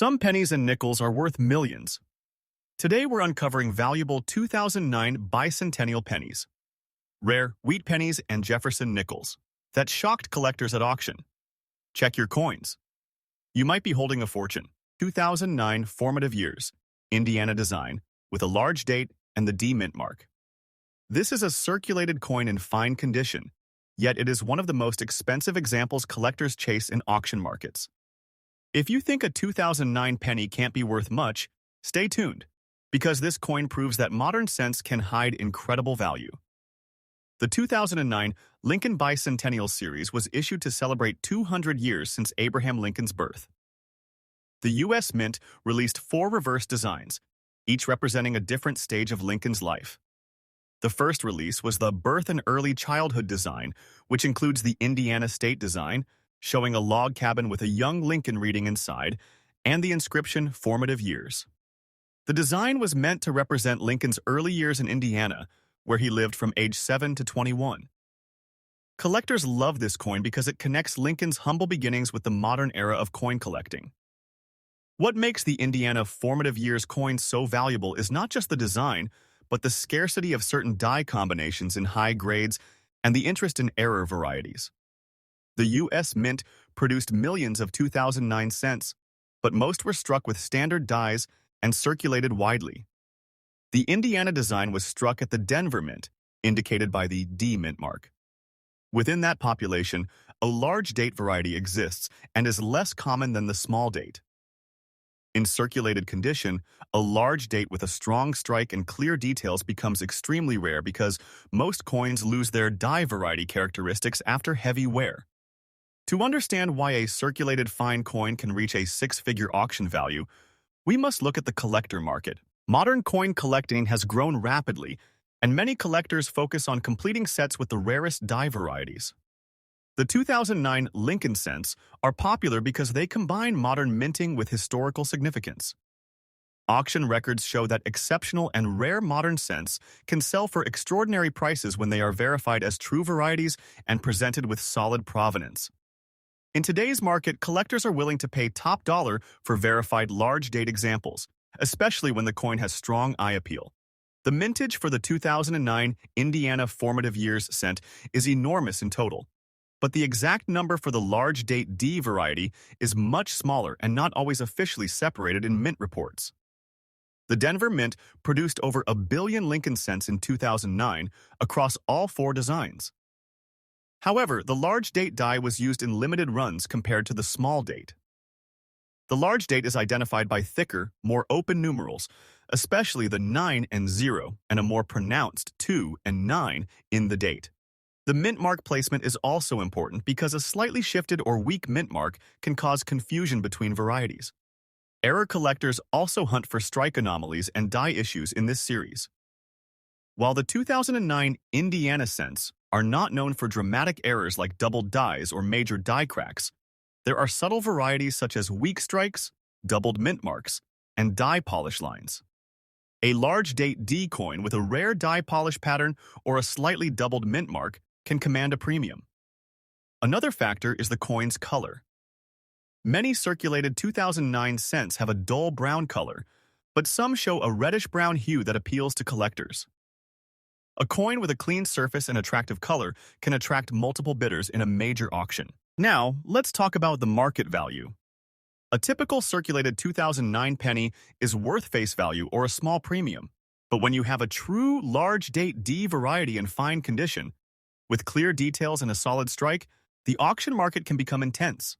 Some pennies and nickels are worth millions. Today we're uncovering valuable 2009 Bicentennial pennies, rare wheat pennies and Jefferson nickels that shocked collectors at auction. Check your coins. You might be holding a fortune. 2009 formative years, Indiana design, with a large date and the D mint mark. This is a circulated coin in fine condition, yet it is one of the most expensive examples collectors chase in auction markets. If you think a 2009 penny can't be worth much, stay tuned, because this coin proves that modern cents can hide incredible value. The 2009 Lincoln Bicentennial series was issued to celebrate 200 years since Abraham Lincoln's birth. The U.S. Mint released 4 reverse designs, each representing a different stage of Lincoln's life. The first release was the birth and early childhood design, which includes the Indiana State design, showing a log cabin with a young Lincoln reading inside, and the inscription Formative Years. The design was meant to represent Lincoln's early years in Indiana, where he lived from age 7 to 21. Collectors love this coin because it connects Lincoln's humble beginnings with the modern era of coin collecting. What makes the Indiana Formative Years coin so valuable is not just the design, but the scarcity of certain die combinations in high grades and the interest in error varieties. The U.S. Mint produced millions of 2009 cents, but most were struck with standard dies and circulated widely. The Indiana design was struck at the Denver Mint, indicated by the D mint mark. Within that population, a large date variety exists and is less common than the small date. In circulated condition, a large date with a strong strike and clear details becomes extremely rare because most coins lose their die variety characteristics after heavy wear. To understand why a circulated fine coin can reach a 6-figure auction value, we must look at the collector market. Modern coin collecting has grown rapidly, and many collectors focus on completing sets with the rarest die varieties. The 2009 Lincoln cents are popular because they combine modern minting with historical significance. Auction records show that exceptional and rare modern cents can sell for extraordinary prices when they are verified as true varieties and presented with solid provenance. In today's market, collectors are willing to pay top dollar for verified large date examples, especially when the coin has strong eye appeal. The mintage for the 2009 Indiana Formative Years cent is enormous in total, but the exact number for the large date D variety is much smaller and not always officially separated in mint reports. The Denver Mint produced over 1 billion Lincoln cents in 2009 across all 4 designs. However, the large date die was used in limited runs compared to the small date. The large date is identified by thicker, more open numerals, especially the 9 and 0, and a more pronounced 2 and 9 in the date. The mint mark placement is also important because a slightly shifted or weak mint mark can cause confusion between varieties. Error collectors also hunt for strike anomalies and die issues in this series. While the 2009 Indiana cents are not known for dramatic errors like doubled dies or major die cracks, there are subtle varieties such as weak strikes, doubled mint marks, and die polish lines. A large date D coin with a rare die polish pattern or a slightly doubled mint mark can command a premium. Another factor is the coin's color. Many circulated 2009 cents have a dull brown color, but some show a reddish-brown hue that appeals to collectors. A coin with a clean surface and attractive color can attract multiple bidders in a major auction. Now, let's talk about the market value. A typical circulated 2009 penny is worth face value or a small premium, but when you have a true large date D variety in fine condition, with clear details and a solid strike, the auction market can become intense.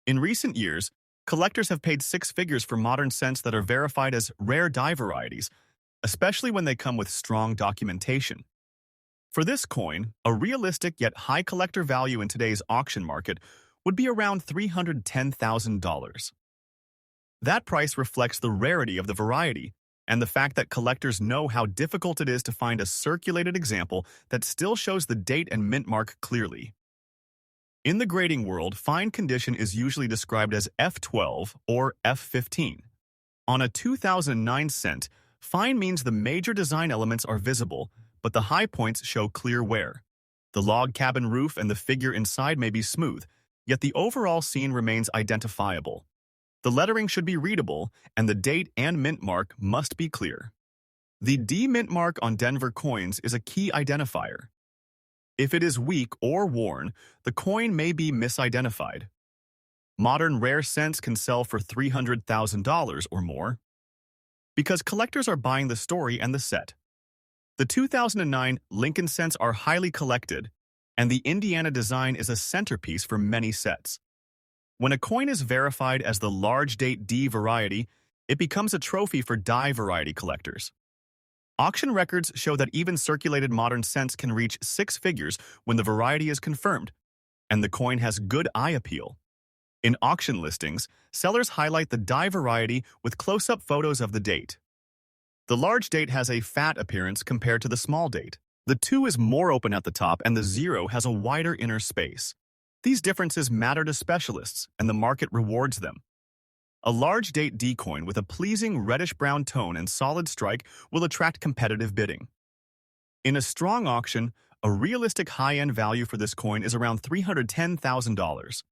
In recent years, collectors have paid 6 figures for modern cents that are verified as rare die varieties, especially when they come with strong documentation. For this coin, a realistic yet high collector value in today's auction market would be around $310,000. That price reflects the rarity of the variety and the fact that collectors know how difficult it is to find a circulated example that still shows the date and mint mark clearly. In the grading world, fine condition is usually described as F12 or F15. On a 2009 cent, fine means the major design elements are visible, but the high points show clear wear. The log cabin roof and the figure inside may be smooth, yet the overall scene remains identifiable. The lettering should be readable, and the date and mint mark must be clear. The D mint mark on Denver coins is a key identifier. If it is weak or worn, the coin may be misidentified. Modern rare cents can sell for $300,000 or more because collectors are buying the story and the set. The 2009 Lincoln cents are highly collected, and the Indiana design is a centerpiece for many sets. When a coin is verified as the large date D variety, it becomes a trophy for die variety collectors. Auction records show that even circulated modern cents can reach six figures when the variety is confirmed, and the coin has good eye appeal. In auction listings, sellers highlight the die variety with close-up photos of the date. The large date has a fat appearance compared to the small date. The 2 is more open at the top and the 0 has a wider inner space. These differences matter to specialists, and the market rewards them. A large date D coin with a pleasing reddish-brown tone and solid strike will attract competitive bidding. In a strong auction, a realistic high-end value for this coin is around $310,000.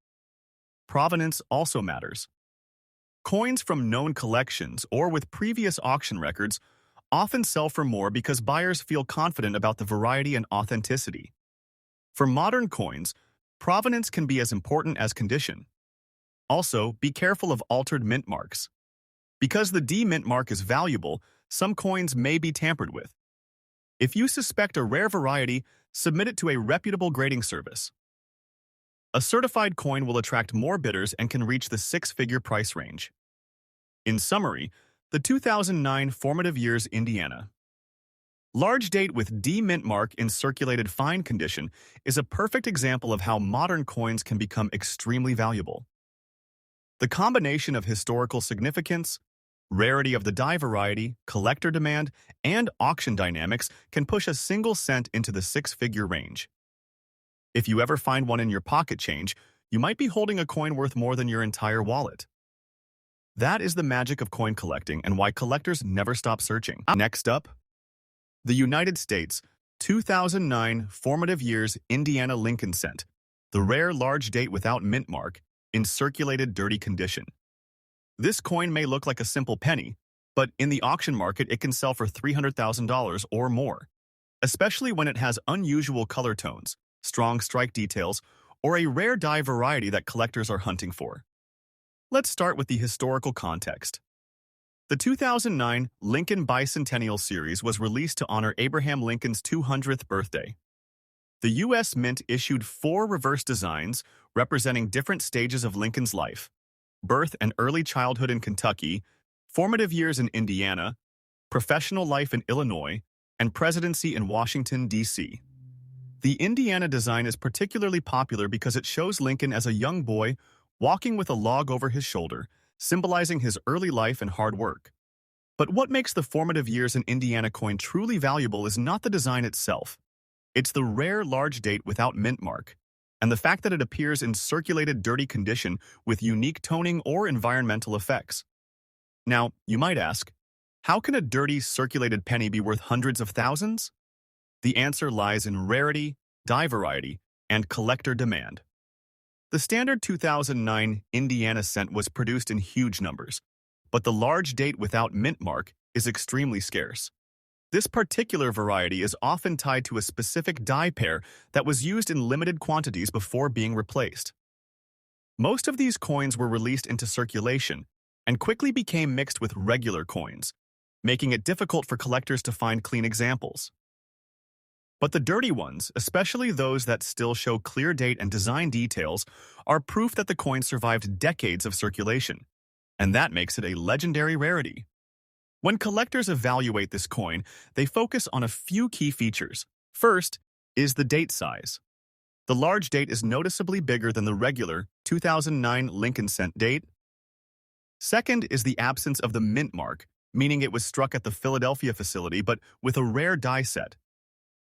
Provenance also matters. Coins from known collections or with previous auction records often sell for more because buyers feel confident about the variety and authenticity. For modern coins, provenance can be as important as condition. Also, be careful of altered mint marks. Because the D mint mark is valuable, some coins may be tampered with. If you suspect a rare variety, submit it to a reputable grading service. A certified coin will attract more bidders and can reach the six-figure price range. In summary, the 2009 Formative Years Indiana. Large date with D mint mark in circulated fine condition is a perfect example of how modern coins can become extremely valuable. The combination of historical significance, rarity of the die variety, collector demand, and auction dynamics can push a single cent into the six-figure range. If you ever find one in your pocket change, you might be holding a coin worth more than your entire wallet. That is the magic of coin collecting and why collectors never stop searching. Next up, the United States 2009 Formative Years Indiana Lincoln cent, the rare large date without mint mark, in circulated dirty condition. This coin may look like a simple penny, but in the auction market it can sell for $300,000 or more, especially when it has unusual color tones, strong strike details, or a rare die variety that collectors are hunting for. Let's start with the historical context. The 2009 Lincoln Bicentennial series was released to honor Abraham Lincoln's 200th birthday. The U.S. Mint issued 4 reverse designs representing different stages of Lincoln's life: birth and early childhood in Kentucky, formative years in Indiana, professional life in Illinois, and presidency in Washington, D.C. The Indiana design is particularly popular because it shows Lincoln as a young boy walking with a log over his shoulder, symbolizing his early life and hard work. But what makes the formative years in Indiana coin truly valuable is not the design itself. It's the rare large date without mint mark, and the fact that it appears in circulated dirty condition with unique toning or environmental effects. Now, you might ask, how can a dirty circulated penny be worth hundreds of thousands? The answer lies in rarity, die variety, and collector demand. The standard 2009 Indiana cent was produced in huge numbers, but the large date without mint mark is extremely scarce. This particular variety is often tied to a specific die pair that was used in limited quantities before being replaced. Most of these coins were released into circulation and quickly became mixed with regular coins, making it difficult for collectors to find clean examples. But the dirty ones, especially those that still show clear date and design details, are proof that the coin survived decades of circulation, and that makes it a legendary rarity. When collectors evaluate this coin, they focus on a few key features. First is the date size. The large date is noticeably bigger than the regular 2009 Lincoln cent date. Second is the absence of the mint mark, meaning it was struck at the Philadelphia facility but with a rare die set.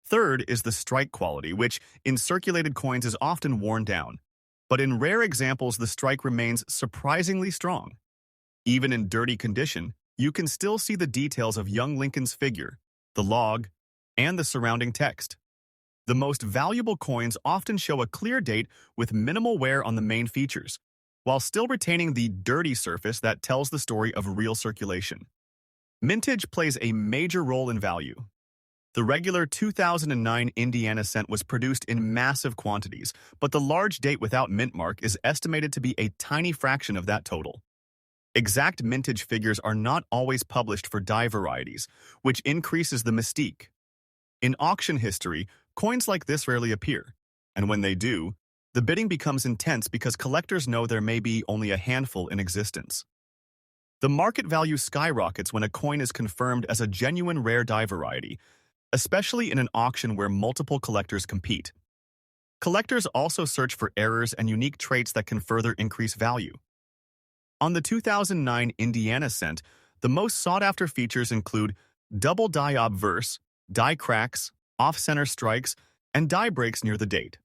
Third is the strike quality, which in circulated coins is often worn down, but in rare examples the strike remains surprisingly strong. Even in dirty condition, you can still see the details of young Lincoln's figure, the log, and the surrounding text. The most valuable coins often show a clear date with minimal wear on the main features, while still retaining the dirty surface that tells the story of real circulation. Mintage plays a major role in value. The regular 2009 Indiana cent was produced in massive quantities, but the large date without mint mark is estimated to be a tiny fraction of that total. Exact mintage figures are not always published for die varieties, which increases the mystique. In auction history, coins like this rarely appear, and when they do, the bidding becomes intense because collectors know there may be only a handful in existence. The market value skyrockets when a coin is confirmed as a genuine rare die variety, especially in an auction where multiple collectors compete. Collectors also search for errors and unique traits that can further increase value. On the 2009 Indiana cent, the most sought-after features include double die obverse, die cracks, off-center strikes, and die breaks near the date.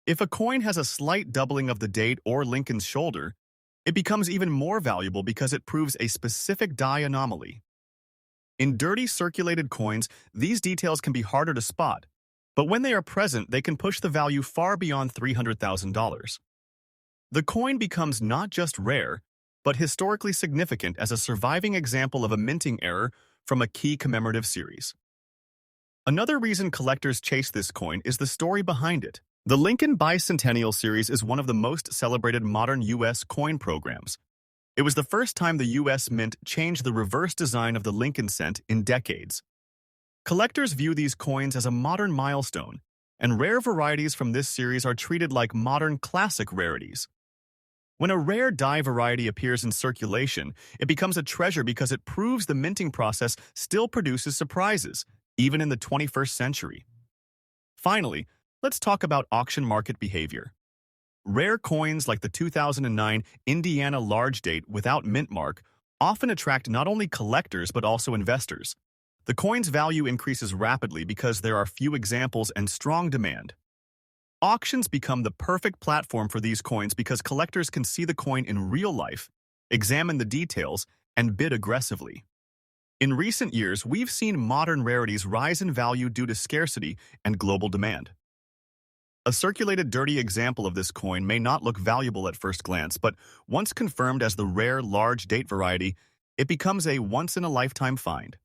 If a coin has a slight doubling of the date or Lincoln's shoulder, it becomes even more valuable because it proves a specific die anomaly. In dirty circulated coins, these details can be harder to spot, but when they are present, they can push the value far beyond $300,000. The coin becomes not just rare, but historically significant as a surviving example of a minting error from a key commemorative series. Another reason collectors chase this coin is the story behind it. The Lincoln Bicentennial series is one of the most celebrated modern U.S. coin programs. It was the first time the U.S. Mint changed the reverse design of the Lincoln cent in decades. Collectors view these coins as a modern milestone, and rare varieties from this series are treated like modern classic rarities. When a rare die variety appears in circulation, it becomes a treasure because it proves the minting process still produces surprises, even in the 21st century. Finally, let's talk about auction market behavior. Rare coins like the 2009 Indiana large date without mint mark often attract not only collectors but also investors. The coin's value increases rapidly because there are few examples and strong demand. Auctions become the perfect platform for these coins because collectors can see the coin in real life, examine the details, and bid aggressively. In recent years, we've seen modern rarities rise in value due to scarcity and global demand. A circulated dirty example of this coin may not look valuable at first glance, but once confirmed as the rare large date variety, it becomes a once-in-a-lifetime find.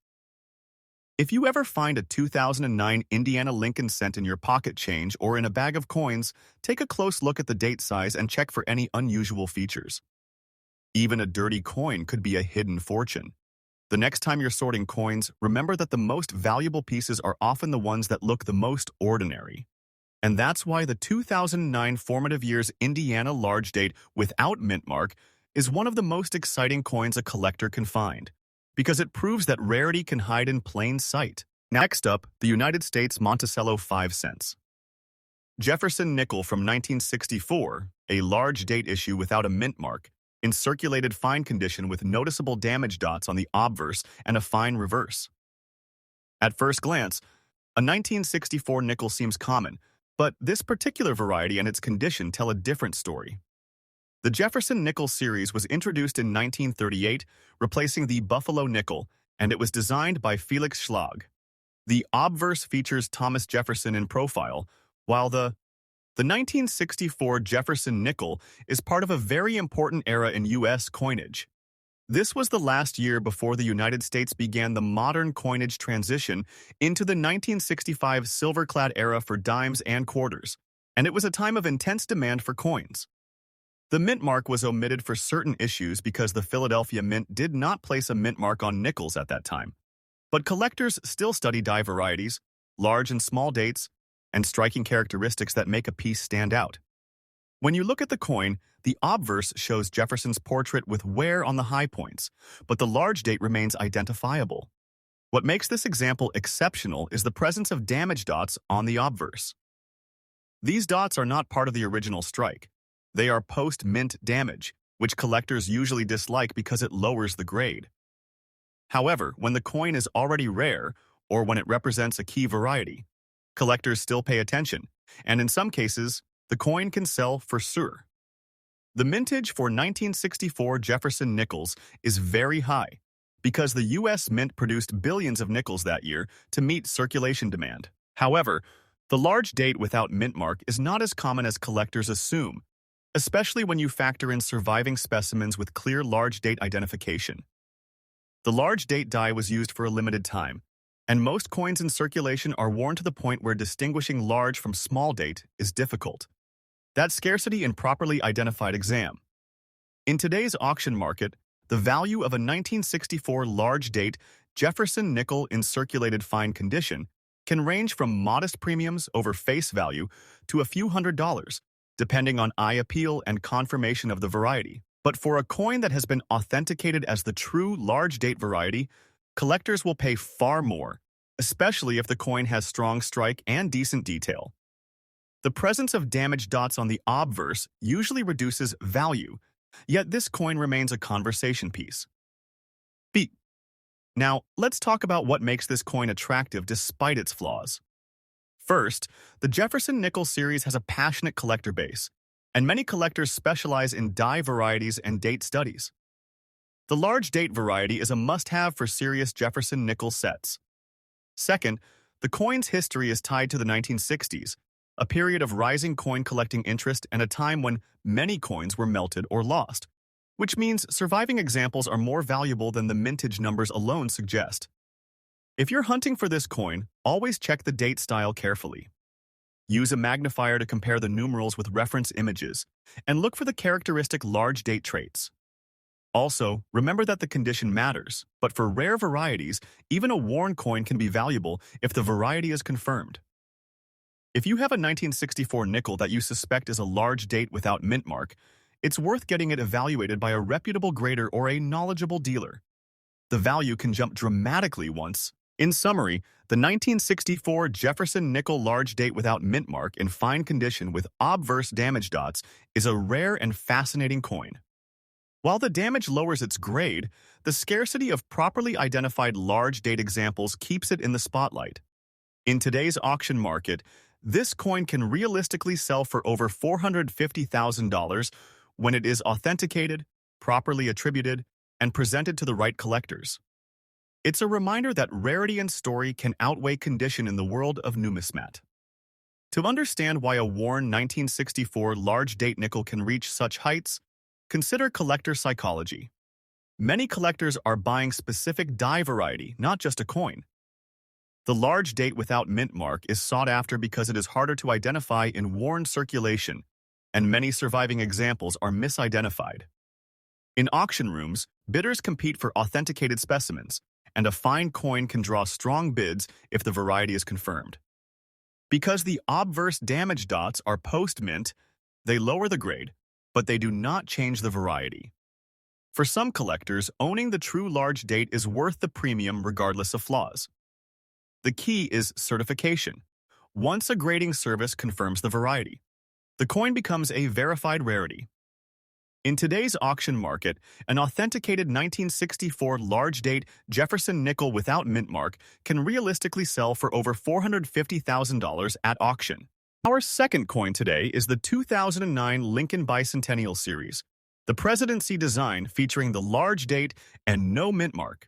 If you ever find a 2009 Indiana Lincoln cent in your pocket change or in a bag of coins, take a close look at the date size and check for any unusual features. Even a dirty coin could be a hidden fortune. The next time you're sorting coins, remember that the most valuable pieces are often the ones that look the most ordinary. And that's why the 2009 Formative Years Indiana large date without mint mark is one of the most exciting coins a collector can find, because it proves that rarity can hide in plain sight. Next up, the United States Monticello 5 cents. Jefferson nickel from 1964, a large date issue without a mint mark, in circulated fine condition with noticeable damage dots on the obverse and a fine reverse. At first glance, a 1964 nickel seems common, but this particular variety and its condition tell a different story. The Jefferson nickel series was introduced in 1938, replacing the Buffalo nickel, and it was designed by Felix Schlag. The obverse features Thomas Jefferson in profile, while the 1964 Jefferson nickel is part of a very important era in U.S. coinage. This was the last year before the United States began the modern coinage transition into the 1965 silver-clad era for dimes and quarters, and it was a time of intense demand for coins. The mint mark was omitted for certain issues because the Philadelphia Mint did not place a mint mark on nickels at that time. But collectors still study die varieties, large and small dates, and striking characteristics that make a piece stand out. When you look at the coin, the obverse shows Jefferson's portrait with wear on the high points, but the large date remains identifiable. What makes this example exceptional is the presence of damage dots on the obverse. These dots are not part of the original strike. They are post-mint damage, which collectors usually dislike because it lowers the grade. However, when the coin is already rare, or when it represents a key variety, collectors still pay attention, and in some cases, the coin can sell for sure. The mintage for 1964 Jefferson nickels is very high because the U.S. Mint produced billions of nickels that year to meet circulation demand. However, the large date without mint mark is not as common as collectors assume. especially when you factor in surviving specimens with clear large date identification. The large date die was used for a limited time, and most coins in circulation are worn to the point where distinguishing large from small date is difficult. That's scarcity in properly identified exam. In today's auction market, the value of a 1964 large date Jefferson nickel in circulated fine condition can range from modest premiums over face value to a few $100s, depending on eye appeal and confirmation of the variety. But for a coin that has been authenticated as the true large date variety, collectors will pay far more, especially if the coin has strong strike and decent detail. The presence of damaged dots on the obverse usually reduces value, yet this coin remains a conversation piece. B. Now, let's talk about what makes this coin attractive despite its flaws. First, the Jefferson nickel series has a passionate collector base, and many collectors specialize in die varieties and date studies. The large date variety is a must-have for serious Jefferson nickel sets. Second, the coin's history is tied to the 1960s, a period of rising coin collecting interest and a time when many coins were melted or lost, which means surviving examples are more valuable than the mintage numbers alone suggest. If you're hunting for this coin, always check the date style carefully. Use a magnifier to compare the numerals with reference images, and look for the characteristic large date traits. Also, remember that the condition matters, but for rare varieties, even a worn coin can be valuable if the variety is confirmed. If you have a 1964 nickel that you suspect is a large date without mint mark, it's worth getting it evaluated by a reputable grader or a knowledgeable dealer. The value can jump dramatically once. In summary, the 1964 Jefferson nickel large date without mint mark in fine condition with obverse damage dots is a rare and fascinating coin. While the damage lowers its grade, the scarcity of properly identified large date examples keeps it in the spotlight. In today's auction market, this coin can realistically sell for over $450,000 when it is authenticated, properly attributed, and presented to the right collectors. It's a reminder that rarity and story can outweigh condition in the world of numismat. To understand why a worn 1964 large date nickel can reach such heights, consider collector psychology. Many collectors are buying specific die variety, not just a coin. The large date without mint mark is sought after because it is harder to identify in worn circulation, and many surviving examples are misidentified. In auction rooms, bidders compete for authenticated specimens, and a fine coin can draw strong bids if the variety is confirmed. Because the obverse damage dots are post-mint, they lower the grade, but they do not change the variety. For some collectors, owning the true large date is worth the premium regardless of flaws. The key is certification. Once a grading service confirms the variety, the coin becomes a verified rarity. In today's auction market, an authenticated 1964 large date Jefferson nickel without mint mark can realistically sell for over $450,000 at auction. Our second coin today is the 2009 Lincoln Bicentennial series, the Presidency design featuring the large date and no mint mark.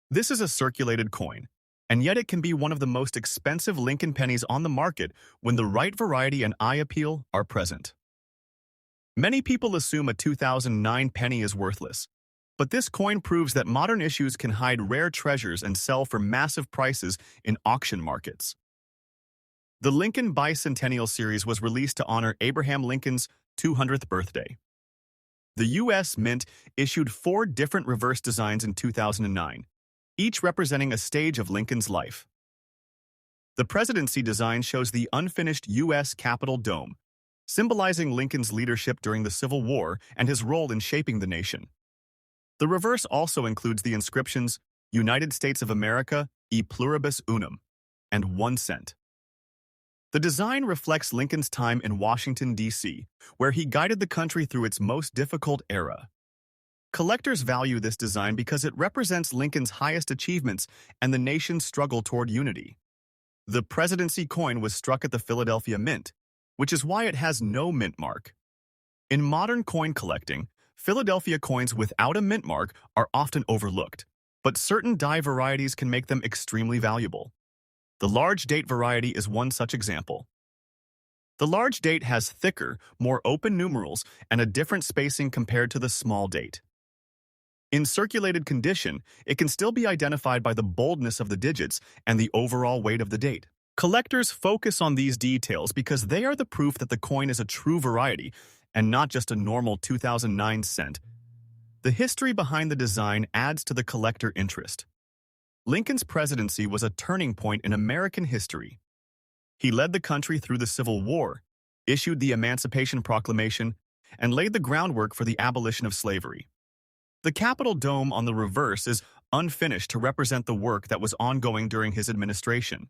This is a circulated coin, and yet it can be one of the most expensive Lincoln pennies on the market when the right variety and eye appeal are present. Many people assume a 2009 penny is worthless, but this coin proves that modern issues can hide rare treasures and sell for massive prices in auction markets. The Lincoln Bicentennial series was released to honor Abraham Lincoln's 200th birthday. The U.S. Mint issued 4 different reverse designs in 2009, each representing a stage of Lincoln's life. The Presidency design shows the unfinished U.S. Capitol dome, symbolizing Lincoln's leadership during the Civil War and his role in shaping the nation. The reverse also includes the inscriptions United States of America e pluribus unum and 1 cent. The design reflects Lincoln's time in Washington, D.C., where he guided the country through its most difficult era. Collectors value this design because it represents Lincoln's highest achievements and the nation's struggle toward unity. The Presidency coin was struck at the Philadelphia Mint, which is why it has no mint mark. In modern coin collecting, Philadelphia coins without a mint mark are often overlooked, but certain die varieties can make them extremely valuable. The large date variety is one such example. The large date has thicker, more open numerals and a different spacing compared to the small date. In circulated condition, it can still be identified by the boldness of the digits and the overall weight of the date. Collectors focus on these details because they are the proof that the coin is a true variety and not just a normal 2009 cent. The history behind the design adds to the collector interest. Lincoln's presidency was a turning point in American history. He led the country through the Civil War, issued the Emancipation Proclamation, and laid the groundwork for the abolition of slavery. The Capitol dome on the reverse is unfinished to represent the work that was ongoing during his administration.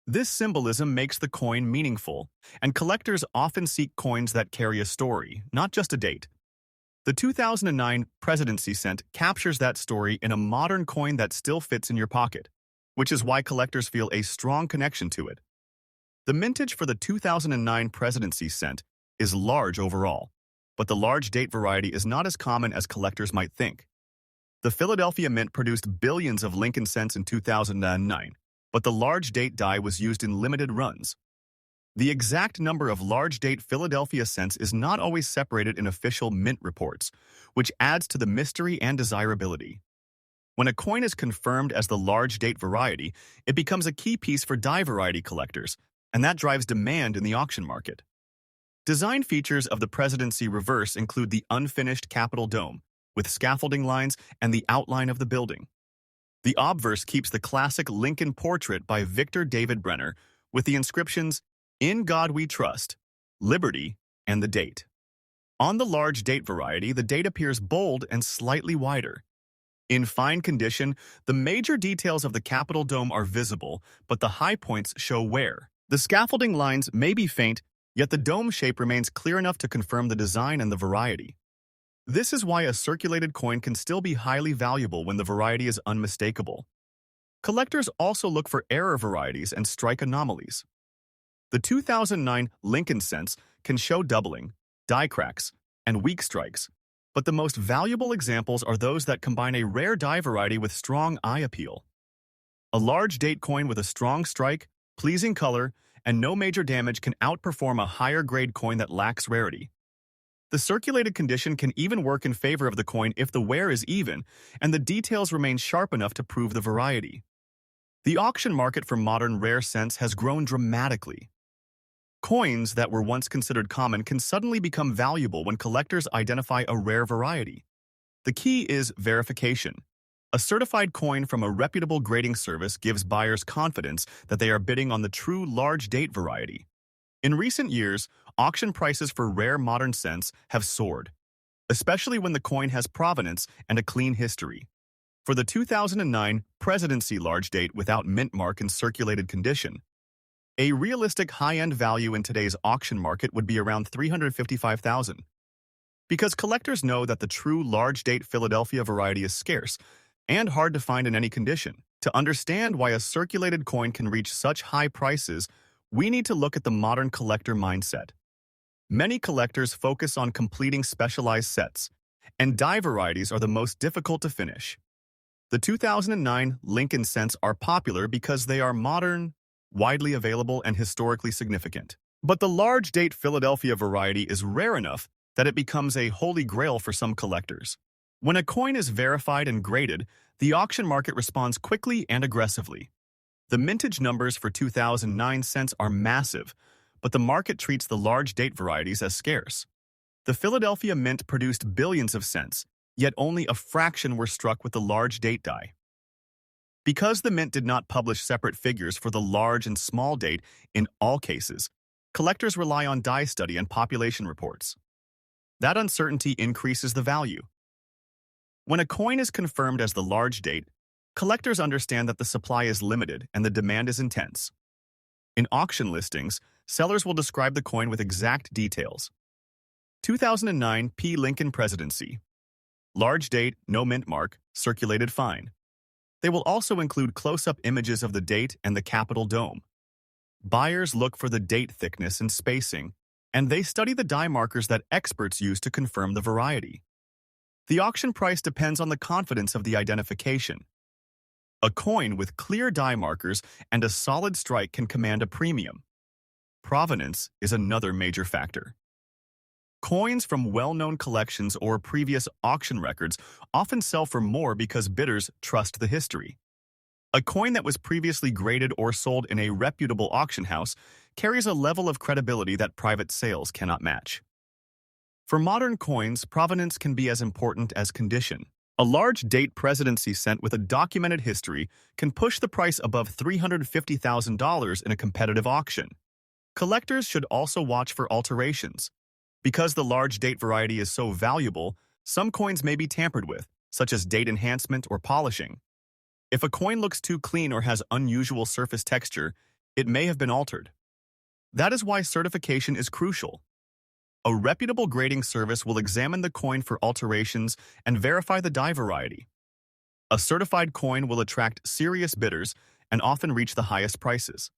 This symbolism makes the coin meaningful, and collectors often seek coins that carry a story, not just a date. The 2009 Presidency cent captures that story in a modern coin that still fits in your pocket, which is why collectors feel a strong connection to it. The mintage for the 2009 Presidency cent is large overall, but the large date variety is not as common as collectors might think. The Philadelphia Mint produced billions of Lincoln cents in 2009, but the large date die was used in limited runs. The exact number of large date Philadelphia cents is not always separated in official mint reports, which adds to the mystery and desirability. When a coin is confirmed as the large date variety, it becomes a key piece for die variety collectors, and that drives demand in the auction market. Design features of the Presidency reverse include the unfinished Capitol dome, with scaffolding lines and the outline of the building. The obverse keeps the classic Lincoln portrait by Victor David Brenner, with the inscriptions, "In God We Trust," "Liberty," and the date. On the large date variety, the date appears bold and slightly wider. In fine condition, the major details of the Capitol dome are visible, but the high points show wear. The scaffolding lines may be faint, yet the dome shape remains clear enough to confirm the design and the variety. This is why a circulated coin can still be highly valuable when the variety is unmistakable. Collectors also look for error varieties and strike anomalies. The 2009 Lincoln cents can show doubling, die cracks, and weak strikes, but the most valuable examples are those that combine a rare die variety with strong eye appeal. A large date coin with a strong strike, pleasing color, and no major damage can outperform a higher-grade coin that lacks rarity. The circulated condition can even work in favor of the coin if the wear is even and the details remain sharp enough to prove the variety. The auction market for modern rare cents has grown dramatically. Coins that were once considered common can suddenly become valuable when collectors identify a rare variety. The key is verification. A certified coin from a reputable grading service gives buyers confidence that they are bidding on the true large date variety. In recent years, auction prices for rare modern cents have soared, especially when the coin has provenance and a clean history. For the 2009 Presidency large date without mint mark in circulated condition, a realistic high-end value in today's auction market would be around $355,000. Because collectors know that the true large date Philadelphia variety is scarce and hard to find in any condition. To understand why a circulated coin can reach such high prices, we need to look at the modern collector mindset. Many collectors focus on completing specialized sets, and die varieties are the most difficult to finish. The 2009 Lincoln cents are popular because they are modern, widely available, and historically significant. But the large date Philadelphia variety is rare enough that it becomes a holy grail for some collectors. When a coin is verified and graded, the auction market responds quickly and aggressively. The mintage numbers for 2009 cents are massive, but the market treats the large date varieties as scarce. The Philadelphia Mint produced billions of cents, yet only a fraction were struck with the large date die. Because the Mint did not publish separate figures for the large and small date in all cases, collectors rely on die study and population reports. That uncertainty increases the value. When a coin is confirmed as the large date, collectors understand that the supply is limited and the demand is intense. In auction listings, sellers will describe the coin with exact details. 2009 P. Lincoln Presidency. Large date, no mint mark, circulated fine. They will also include close-up images of the date and the Capitol dome. Buyers look for the date thickness and spacing, and they study the die markers that experts use to confirm the variety. The auction price depends on the confidence of the identification. A coin with clear die markers and a solid strike can command a premium. provenance is another major factor. Coins from well-known collections or previous auction records often sell for more because bidders trust the history. A coin that was previously graded or sold in a reputable auction house carries a level of credibility that private sales cannot match. For modern coins, provenance can be as important as condition. A large date presidency cent with a documented history can push the price above $350,000 in a competitive auction. Collectors should also watch for alterations. Because the large date variety is so valuable, some coins may be tampered with, such as date enhancement or polishing. If a coin looks too clean or has unusual surface texture, it may have been altered. That is why certification is crucial. A reputable grading service will examine the coin for alterations and verify the die variety. A certified coin will attract serious bidders and often reach the highest prices.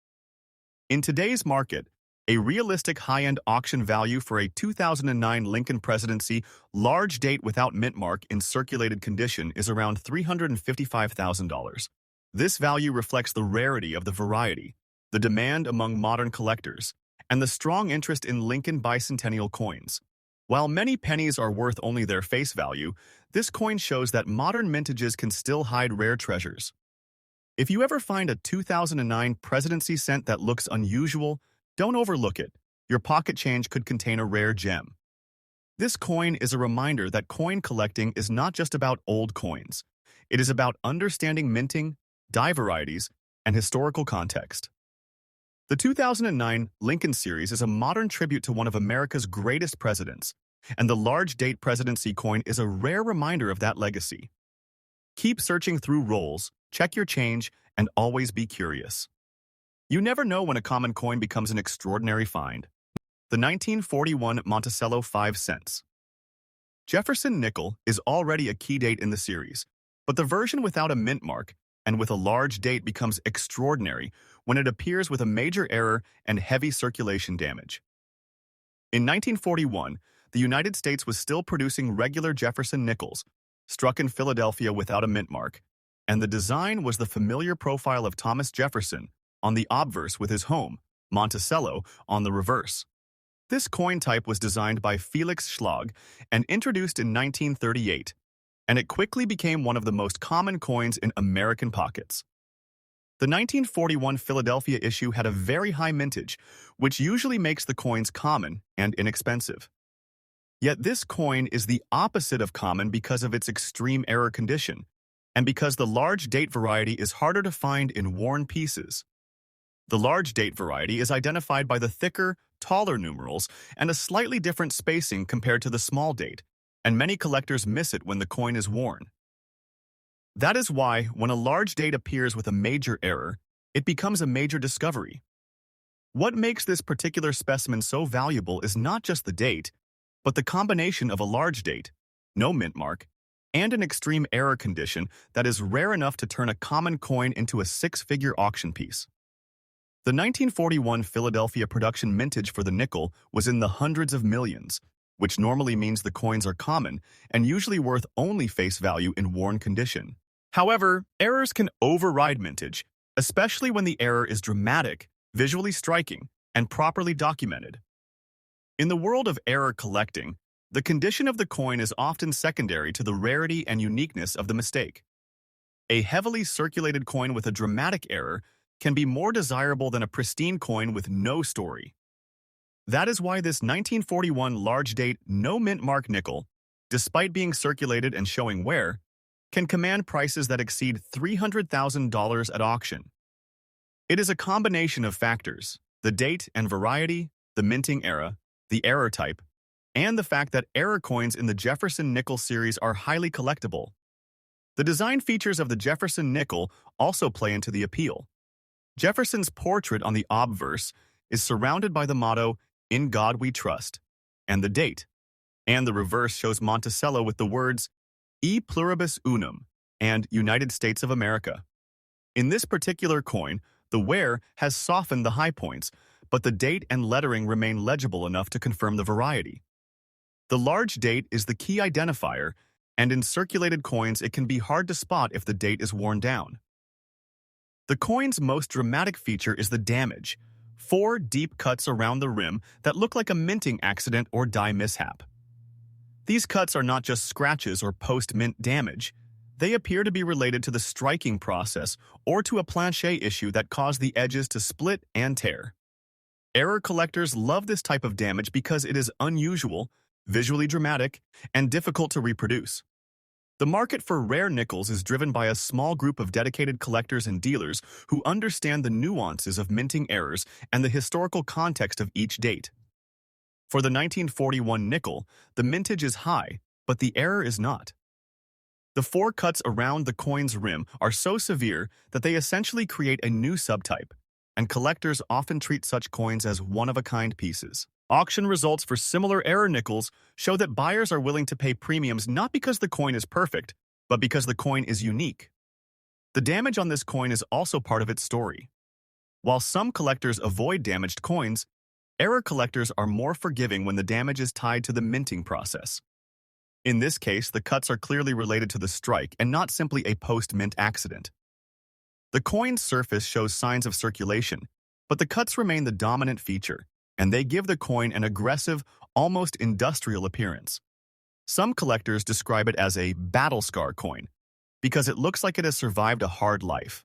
In today's market, a realistic high-end auction value for a 2009 Lincoln Presidency large date without mint mark in circulated condition is around $355,000. This value reflects the rarity of the variety, the demand among modern collectors, and the strong interest in Lincoln Bicentennial coins. While many pennies are worth only their face value, this coin shows that modern mintages can still hide rare treasures. If you ever find a 2009 Presidency cent that looks unusual, don't overlook it. Your pocket change could contain a rare gem. This coin is a reminder that coin collecting is not just about old coins. It is about understanding minting, die varieties, and historical context. The 2009 Lincoln Series is a modern tribute to one of America's greatest presidents, and the large date presidency coin is a rare reminder of that legacy. Keep searching through rolls, check your change, and always be curious. You never know when a common coin becomes an extraordinary find. The 1941 Monticello 5 cents. Jefferson nickel is already a key date in the series, but the version without a mint mark and with a large date becomes extraordinary when it appears with a major error and heavy circulation damage. In 1941, the United States was still producing regular Jefferson nickels, struck in Philadelphia without a mint mark, and the design was the familiar profile of Thomas Jefferson on the obverse with his home, Monticello, on the reverse. This coin type was designed by Felix Schlag and introduced in 1938, and it quickly became one of the most common coins in American pockets. The 1941 Philadelphia issue had a very high mintage, which usually makes the coins common and inexpensive. Yet this coin is the opposite of common because of its extreme error condition, and because the large date variety is harder to find in worn pieces. The large date variety is identified by the thicker, taller numerals and a slightly different spacing compared to the small date, and many collectors miss it when the coin is worn. That is why, when a large date appears with a major error, it becomes a major discovery. What makes this particular specimen so valuable is not just the date, but the combination of a large date, no mint mark, and an extreme error condition that is rare enough to turn a common coin into a six-figure auction piece. The 1941 Philadelphia production mintage for the nickel was in the hundreds of millions, which normally means the coins are common and usually worth only face value in worn condition. However, errors can override mintage, especially when the error is dramatic, visually striking, and properly documented. In the world of error collecting, the condition of the coin is often secondary to the rarity and uniqueness of the mistake. A heavily circulated coin with a dramatic error can be more desirable than a pristine coin with no story. That is why this 1941 large date no mint mark nickel, despite being circulated and showing wear, can command prices that exceed $300,000 at auction. It is a combination of factors: the date and variety, the minting era, the error type, and the fact that error coins in the Jefferson nickel series are highly collectible. The design features of the Jefferson nickel also play into the appeal. Jefferson's portrait on the obverse is surrounded by the motto, "In God We Trust," and the date, and the reverse shows Monticello with the words, "E pluribus unum," and United States of America. In this particular coin, the wear has softened the high points, but the date and lettering remain legible enough to confirm the variety. The large date is the key identifier, and in circulated coins it can be hard to spot if the date is worn down. The coin's most dramatic feature is the damage. 4 deep cuts around the rim that look like a minting accident or die mishap. These cuts are not just scratches or post-mint damage. They appear to be related to the striking process or to a plancher issue that caused the edges to split and tear. Error collectors love this type of damage because it is unusual, visually dramatic, and difficult to reproduce. The market for rare nickels is driven by a small group of dedicated collectors and dealers who understand the nuances of minting errors and the historical context of each date. For the 1941 nickel, the mintage is high, but the error is not. The 4 cuts around the coin's rim are so severe that they essentially create a new subtype, and collectors often treat such coins as one-of-a-kind pieces. Auction results for similar error nickels show that buyers are willing to pay premiums not because the coin is perfect, but because the coin is unique. The damage on this coin is also part of its story. While some collectors avoid damaged coins, error collectors are more forgiving when the damage is tied to the minting process. In this case, the cuts are clearly related to the strike and not simply a post-mint accident. The coin's surface shows signs of circulation, but the cuts remain the dominant feature, and they give the coin an aggressive, almost industrial appearance. Some collectors describe it as a battle scar coin because it looks like it has survived a hard life.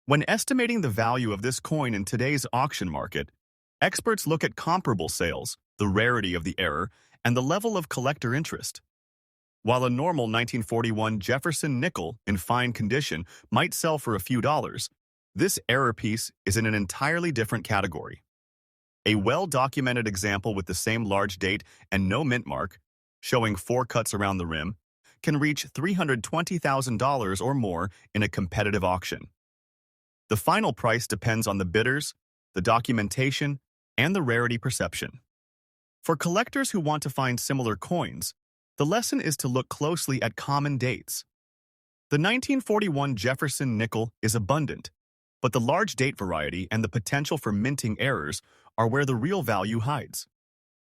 When estimating the value of this coin in today's auction market, experts look at comparable sales, the rarity of the error, and the level of collector interest. While a normal 1941 Jefferson nickel in fine condition might sell for a few dollars, this error piece is in an entirely different category. A well-documented example with the same large date and no mint mark, showing 4 cuts around the rim, can reach $320,000 or more in a competitive auction. The final price depends on the bidders, the documentation, and the rarity perception. For collectors who want to find similar coins, the lesson is to look closely at common dates. The 1941 Jefferson nickel is abundant, but the large date variety and the potential for minting errors are where the real value hides.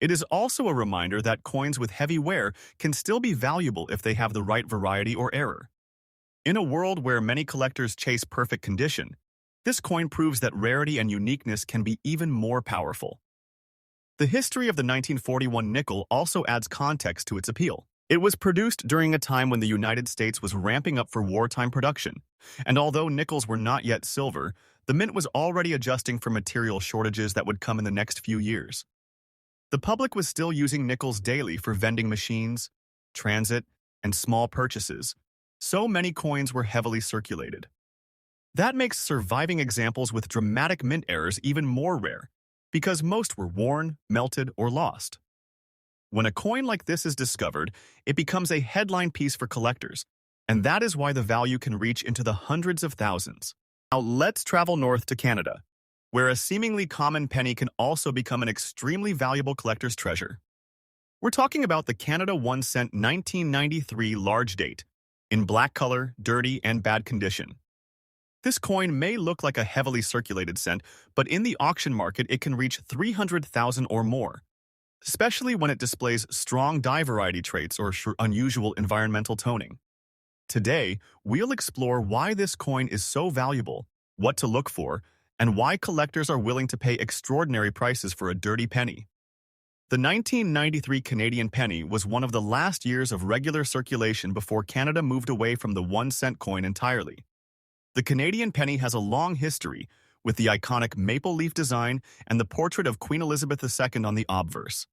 It is also a reminder that coins with heavy wear can still be valuable if they have the right variety or error. In a world where many collectors chase perfect condition, this coin proves that rarity and uniqueness can be even more powerful. The history of the 1941 nickel also adds context to its appeal. It was produced during a time when the United States was ramping up for wartime production, and although nickels were not yet silver, the mint was already adjusting for material shortages that would come in the next few years. The public was still using nickels daily for vending machines, transit, and small purchases, so many coins were heavily circulated. That makes surviving examples with dramatic mint errors even more rare, because most were worn, melted, or lost. When a coin like this is discovered, it becomes a headline piece for collectors, and that is why the value can reach into the hundreds of thousands. Now let's travel north to Canada, where a seemingly common penny can also become an extremely valuable collector's treasure. We're talking about the Canada 1 cent 1993 large date, in black color, dirty, and bad condition. This coin may look like a heavily circulated cent, but in the auction market it can reach 300,000 or more, especially when it displays strong die variety traits or unusual environmental toning. Today, we'll explore why this coin is so valuable, what to look for, and why collectors are willing to pay extraordinary prices for a dirty penny. The 1993 Canadian penny was one of the last years of regular circulation before Canada moved away from the 1 cent coin entirely. The Canadian penny has a long history, with the iconic maple leaf design and the portrait of Queen Elizabeth II on the obverse.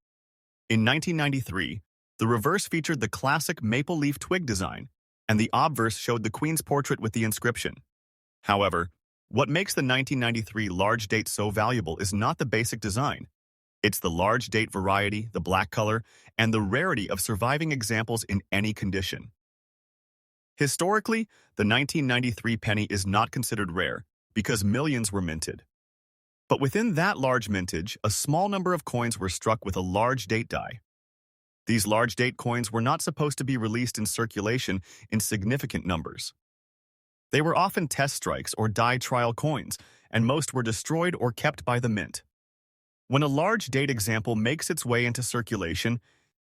In 1993, the reverse featured the classic maple leaf twig design, and the obverse showed the Queen's portrait with the inscription. However, what makes the 1993 large date so valuable is not the basic design. It's the large date variety, the black color, and the rarity of surviving examples in any condition. Historically, the 1993 penny is not considered rare because millions were minted. But within that large mintage, a small number of coins were struck with a large date die. These large date coins were not supposed to be released in circulation in significant numbers. They were often test strikes or die trial coins, and most were destroyed or kept by the mint. When a large date example makes its way into circulation,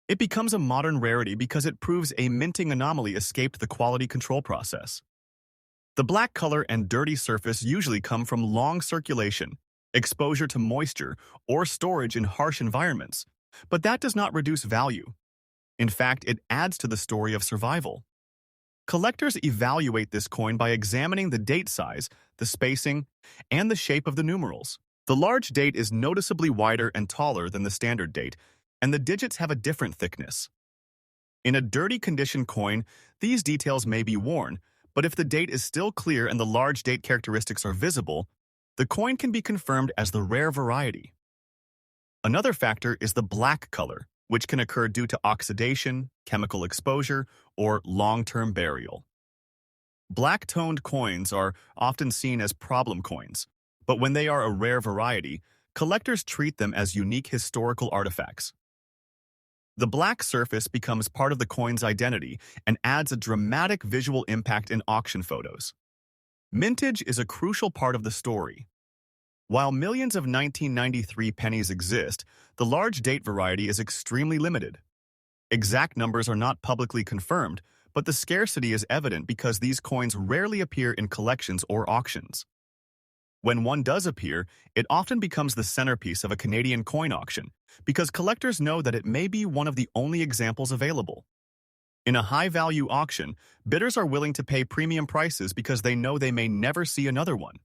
it becomes a modern rarity because it proves a minting anomaly escaped the quality control process. The black color and dirty surface usually come from long circulation, exposure to moisture, or storage in harsh environments. But that does not reduce value. In fact, it adds to the story of survival. Collectors evaluate this coin by examining the date size, the spacing, and the shape of the numerals. The large date is noticeably wider and taller than the standard date, and the digits have a different thickness. In a dirty condition coin, these details may be worn, but if the date is still clear and the large date characteristics are visible, the coin can be confirmed as the rare variety. Another factor is the black color, which can occur due to oxidation, chemical exposure, or long-term burial. Black-toned coins are often seen as problem coins, but when they are a rare variety, collectors treat them as unique historical artifacts. The black surface becomes part of the coin's identity and adds a dramatic visual impact in auction photos. Mintage is a crucial part of the story. While millions of 1993 pennies exist, the large date variety is extremely limited. Exact numbers are not publicly confirmed, but the scarcity is evident because these coins rarely appear in collections or auctions. When one does appear, it often becomes the centerpiece of a Canadian coin auction because collectors know that it may be one of the only examples available. In a high-value auction, bidders are willing to pay premium prices because they know they may never see another one.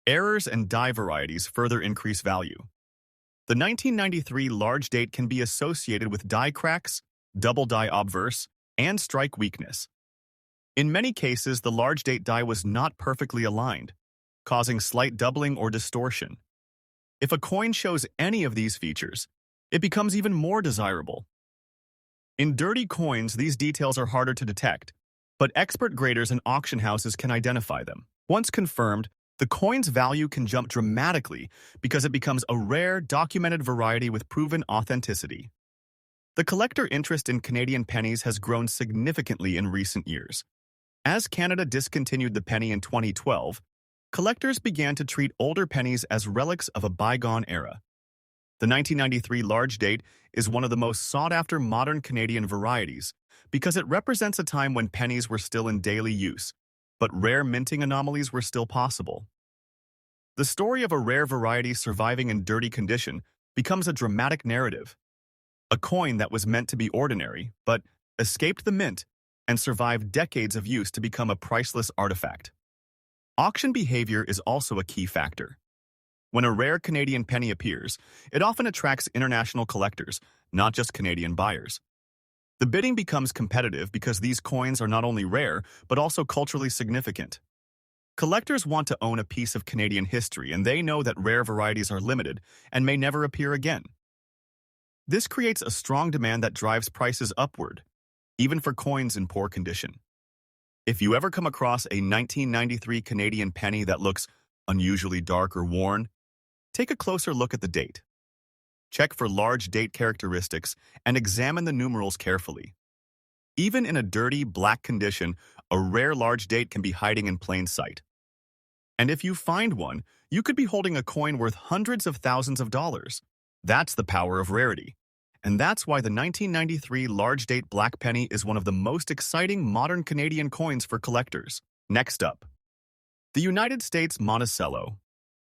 Errors and die varieties further increase value. The 1993 large date can be associated with die cracks, double die obverse, and strike weakness. In many cases, the large date die was not perfectly aligned, causing slight doubling or distortion. If a coin shows any of these features, it becomes even more desirable. In dirty coins, these details are harder to detect, but expert graders and auction houses can identify them. Once confirmed, the coin's value can jump dramatically because it becomes a rare, documented variety with proven authenticity. The collector interest in Canadian pennies has grown significantly in recent years. As Canada discontinued the penny in 2012, collectors began to treat older pennies as relics of a bygone era. The 1993 large date is one of the most sought-after modern Canadian varieties because it represents a time when pennies were still in daily use, but rare minting anomalies were still possible. The story of a rare variety surviving in dirty condition becomes a dramatic narrative. A coin that was meant to be ordinary, but escaped the mint and survived decades of use to become a priceless artifact. Auction behavior is also a key factor. When a rare Canadian penny appears, it often attracts international collectors, not just Canadian buyers. The bidding becomes competitive because these coins are not only rare, but also culturally significant. Collectors want to own a piece of Canadian history, and they know that rare varieties are limited and may never appear again. This creates a strong demand that drives prices upward, even for coins in poor condition. If you ever come across a 1993 Canadian penny that looks unusually dark or worn, take a closer look at the date. Check for large date characteristics and examine the numerals carefully. Even in a dirty, black condition, a rare large date can be hiding in plain sight. And if you find one, you could be holding a coin worth hundreds of thousands of dollars. That's the power of rarity. And that's why the 1993 large date black penny is one of the most exciting modern Canadian coins for collectors. Next up, the United States Monticello.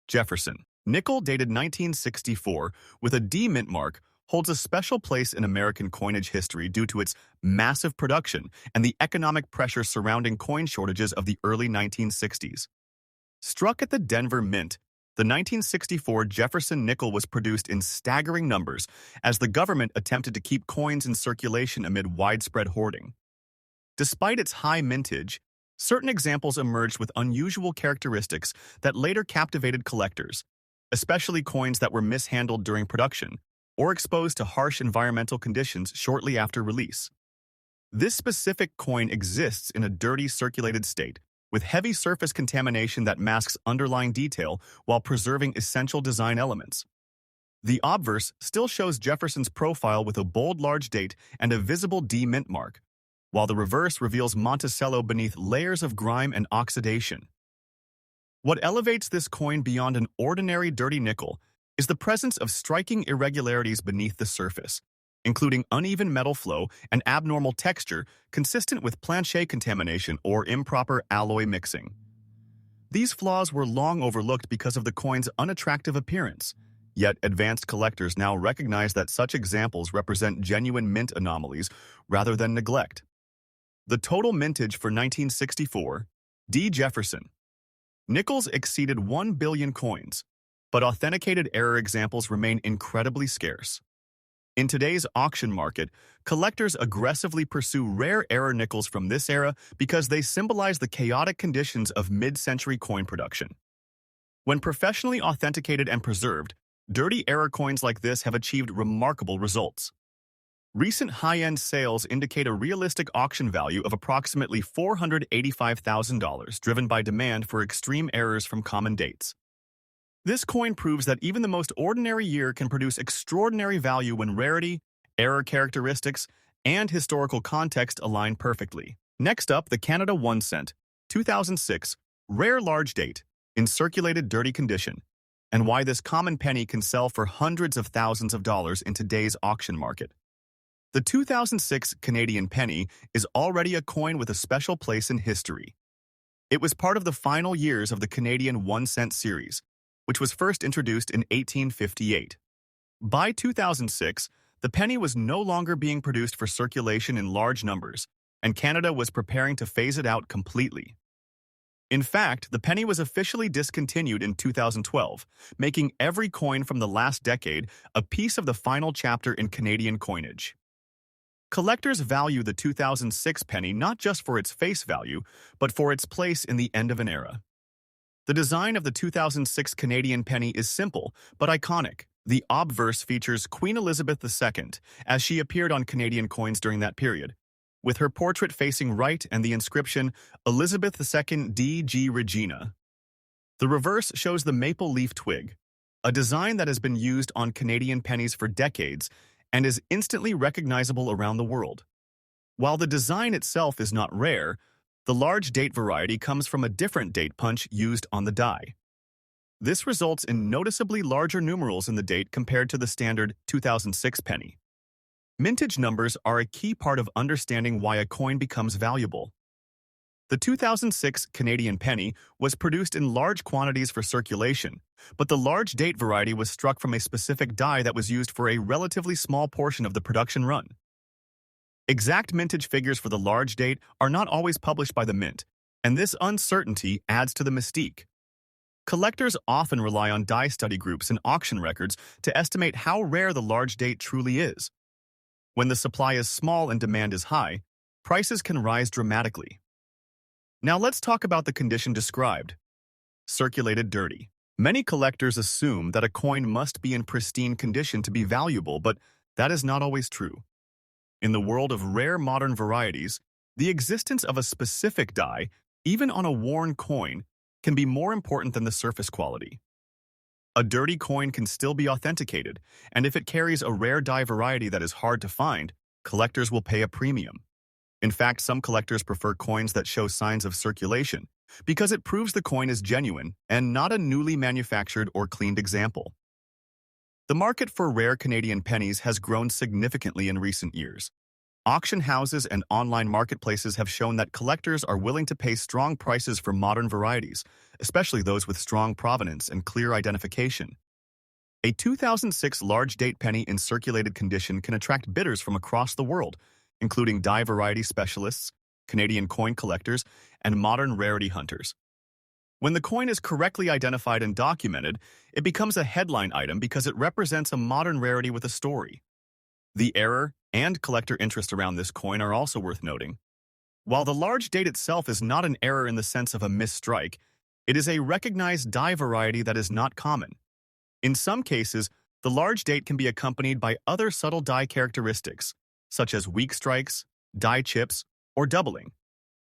Jefferson. Nickel dated 1964 with a D mint mark holds a special place in American coinage history due to its massive production and the economic pressure surrounding coin shortages of the early 1960s. Struck at the Denver Mint, the 1964 Jefferson nickel was produced in staggering numbers as the government attempted to keep coins in circulation amid widespread hoarding. Despite its high mintage, certain examples emerged with unusual characteristics that later captivated collectors, especially coins that were mishandled during production or exposed to harsh environmental conditions shortly after release. This specific coin exists in a dirty circulated state, with heavy surface contamination that masks underlying detail while preserving essential design elements. The obverse still shows Jefferson's profile with a bold large date and a visible D mint mark, while the reverse reveals Monticello beneath layers of grime and oxidation. What elevates this coin beyond an ordinary dirty nickel is the presence of striking irregularities beneath the surface, including uneven metal flow and abnormal texture consistent with plancher contamination or improper alloy mixing. These flaws were long overlooked because of the coin's unattractive appearance. Yet advanced collectors now recognize that such examples represent genuine mint anomalies rather than neglect. The total mintage for 1964, D. Jefferson. Nickels exceeded 1 billion coins, but authenticated error examples remain incredibly scarce. In today's auction market, collectors aggressively pursue rare error nickels from this era because they symbolize the chaotic conditions of mid-century coin production. When professionally authenticated and preserved, dirty error coins like this have achieved remarkable results. Recent high-end sales indicate a realistic auction value of approximately $485,000, driven by demand for extreme errors from common dates. This coin proves that even the most ordinary year can produce extraordinary value when rarity, error characteristics, and historical context align perfectly. Next up, the Canada 1 cent, 2006, rare large date, in circulated dirty condition, and why this common penny can sell for hundreds of thousands of dollars in today's auction market. The 2006 Canadian penny is already a coin with a special place in history. It was part of the final years of the Canadian 1 cent series, which was first introduced in 1858. By 2006, the penny was no longer being produced for circulation in large numbers, and Canada was preparing to phase it out completely. In fact, the penny was officially discontinued in 2012, making every coin from the last decade a piece of the final chapter in Canadian coinage. Collectors value the 2006 penny not just for its face value, but for its place in the end of an era. The design of the 2006 Canadian penny is simple, but iconic. The obverse features Queen Elizabeth II, as she appeared on Canadian coins during that period, with her portrait facing right and the inscription, Elizabeth II D.G. Regina. The reverse shows the maple leaf twig, a design that has been used on Canadian pennies for decades and is instantly recognizable around the world. While the design itself is not rare, the large date variety comes from a different date punch used on the die. This results in noticeably larger numerals in the date compared to the standard 2006 penny. Mintage numbers are a key part of understanding why a coin becomes valuable. The 2006 Canadian penny was produced in large quantities for circulation, but the large date variety was struck from a specific die that was used for a relatively small portion of the production run. Exact mintage figures for the large date are not always published by the mint, and this uncertainty adds to the mystique. Collectors often rely on die study groups and auction records to estimate how rare the large date truly is. When the supply is small and demand is high, prices can rise dramatically. Now let's talk about the condition described. Circulated dirty. Many collectors assume that a coin must be in pristine condition to be valuable, but that is not always true. In the world of rare modern varieties, the existence of a specific die, even on a worn coin, can be more important than the surface quality. A dirty coin can still be authenticated, and if it carries a rare die variety that is hard to find, collectors will pay a premium. In fact, some collectors prefer coins that show signs of circulation, because it proves the coin is genuine and not a newly manufactured or cleaned example. The market for rare Canadian pennies has grown significantly in recent years. Auction houses and online marketplaces have shown that collectors are willing to pay strong prices for modern varieties, especially those with strong provenance and clear identification. A 2006 large date penny in circulated condition can attract bidders from across the world, including die variety specialists, Canadian coin collectors, and modern rarity hunters. When the coin is correctly identified and documented, it becomes a headline item because it represents a modern rarity with a story. The error and collector interest around this coin are also worth noting. While the large date itself is not an error in the sense of a misstrike, it is a recognized die variety that is not common. In some cases, the large date can be accompanied by other subtle die characteristics, such as weak strikes, die chips, or doubling,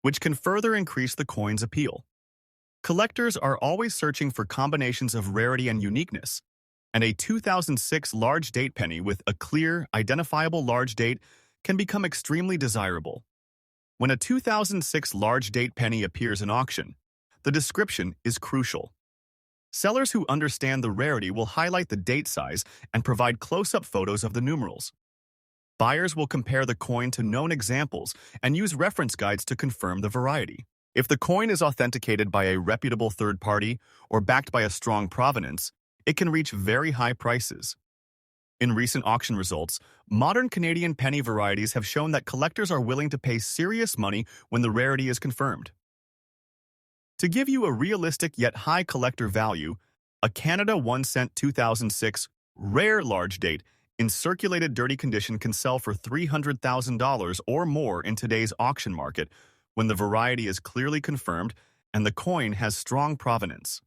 which can further increase the coin's appeal. Collectors are always searching for combinations of rarity and uniqueness, and a 2006 large date penny with a clear, identifiable large date can become extremely desirable. When a 2006 large date penny appears in auction, the description is crucial. Sellers who understand the rarity will highlight the date size and provide close-up photos of the numerals. Buyers will compare the coin to known examples and use reference guides to confirm the variety. If the coin is authenticated by a reputable third party or backed by a strong provenance, it can reach very high prices. In recent auction results, modern Canadian penny varieties have shown that collectors are willing to pay serious money when the rarity is confirmed. To give you a realistic yet high collector value, a Canada 1 cent 2006 rare large date in circulated dirty condition can sell for $300,000 or more in today's auction market when the variety is clearly confirmed and the coin has strong provenance.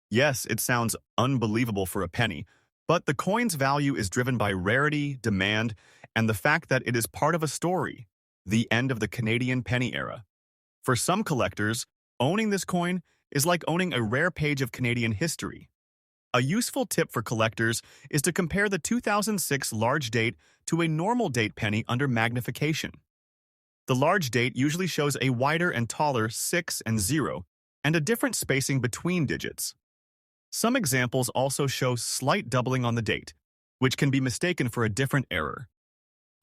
Yes, it sounds unbelievable for a penny, but the coin's value is driven by rarity, demand, and the fact that it is part of a story, the end of the Canadian penny era. For some collectors, owning this coin is like owning a rare page of Canadian history. A useful tip for collectors is to compare the 2006 large date to a normal date penny under magnification. The large date usually shows a wider and taller 6 and 0 and a different spacing between digits. Some examples also show slight doubling on the date, which can be mistaken for a different error.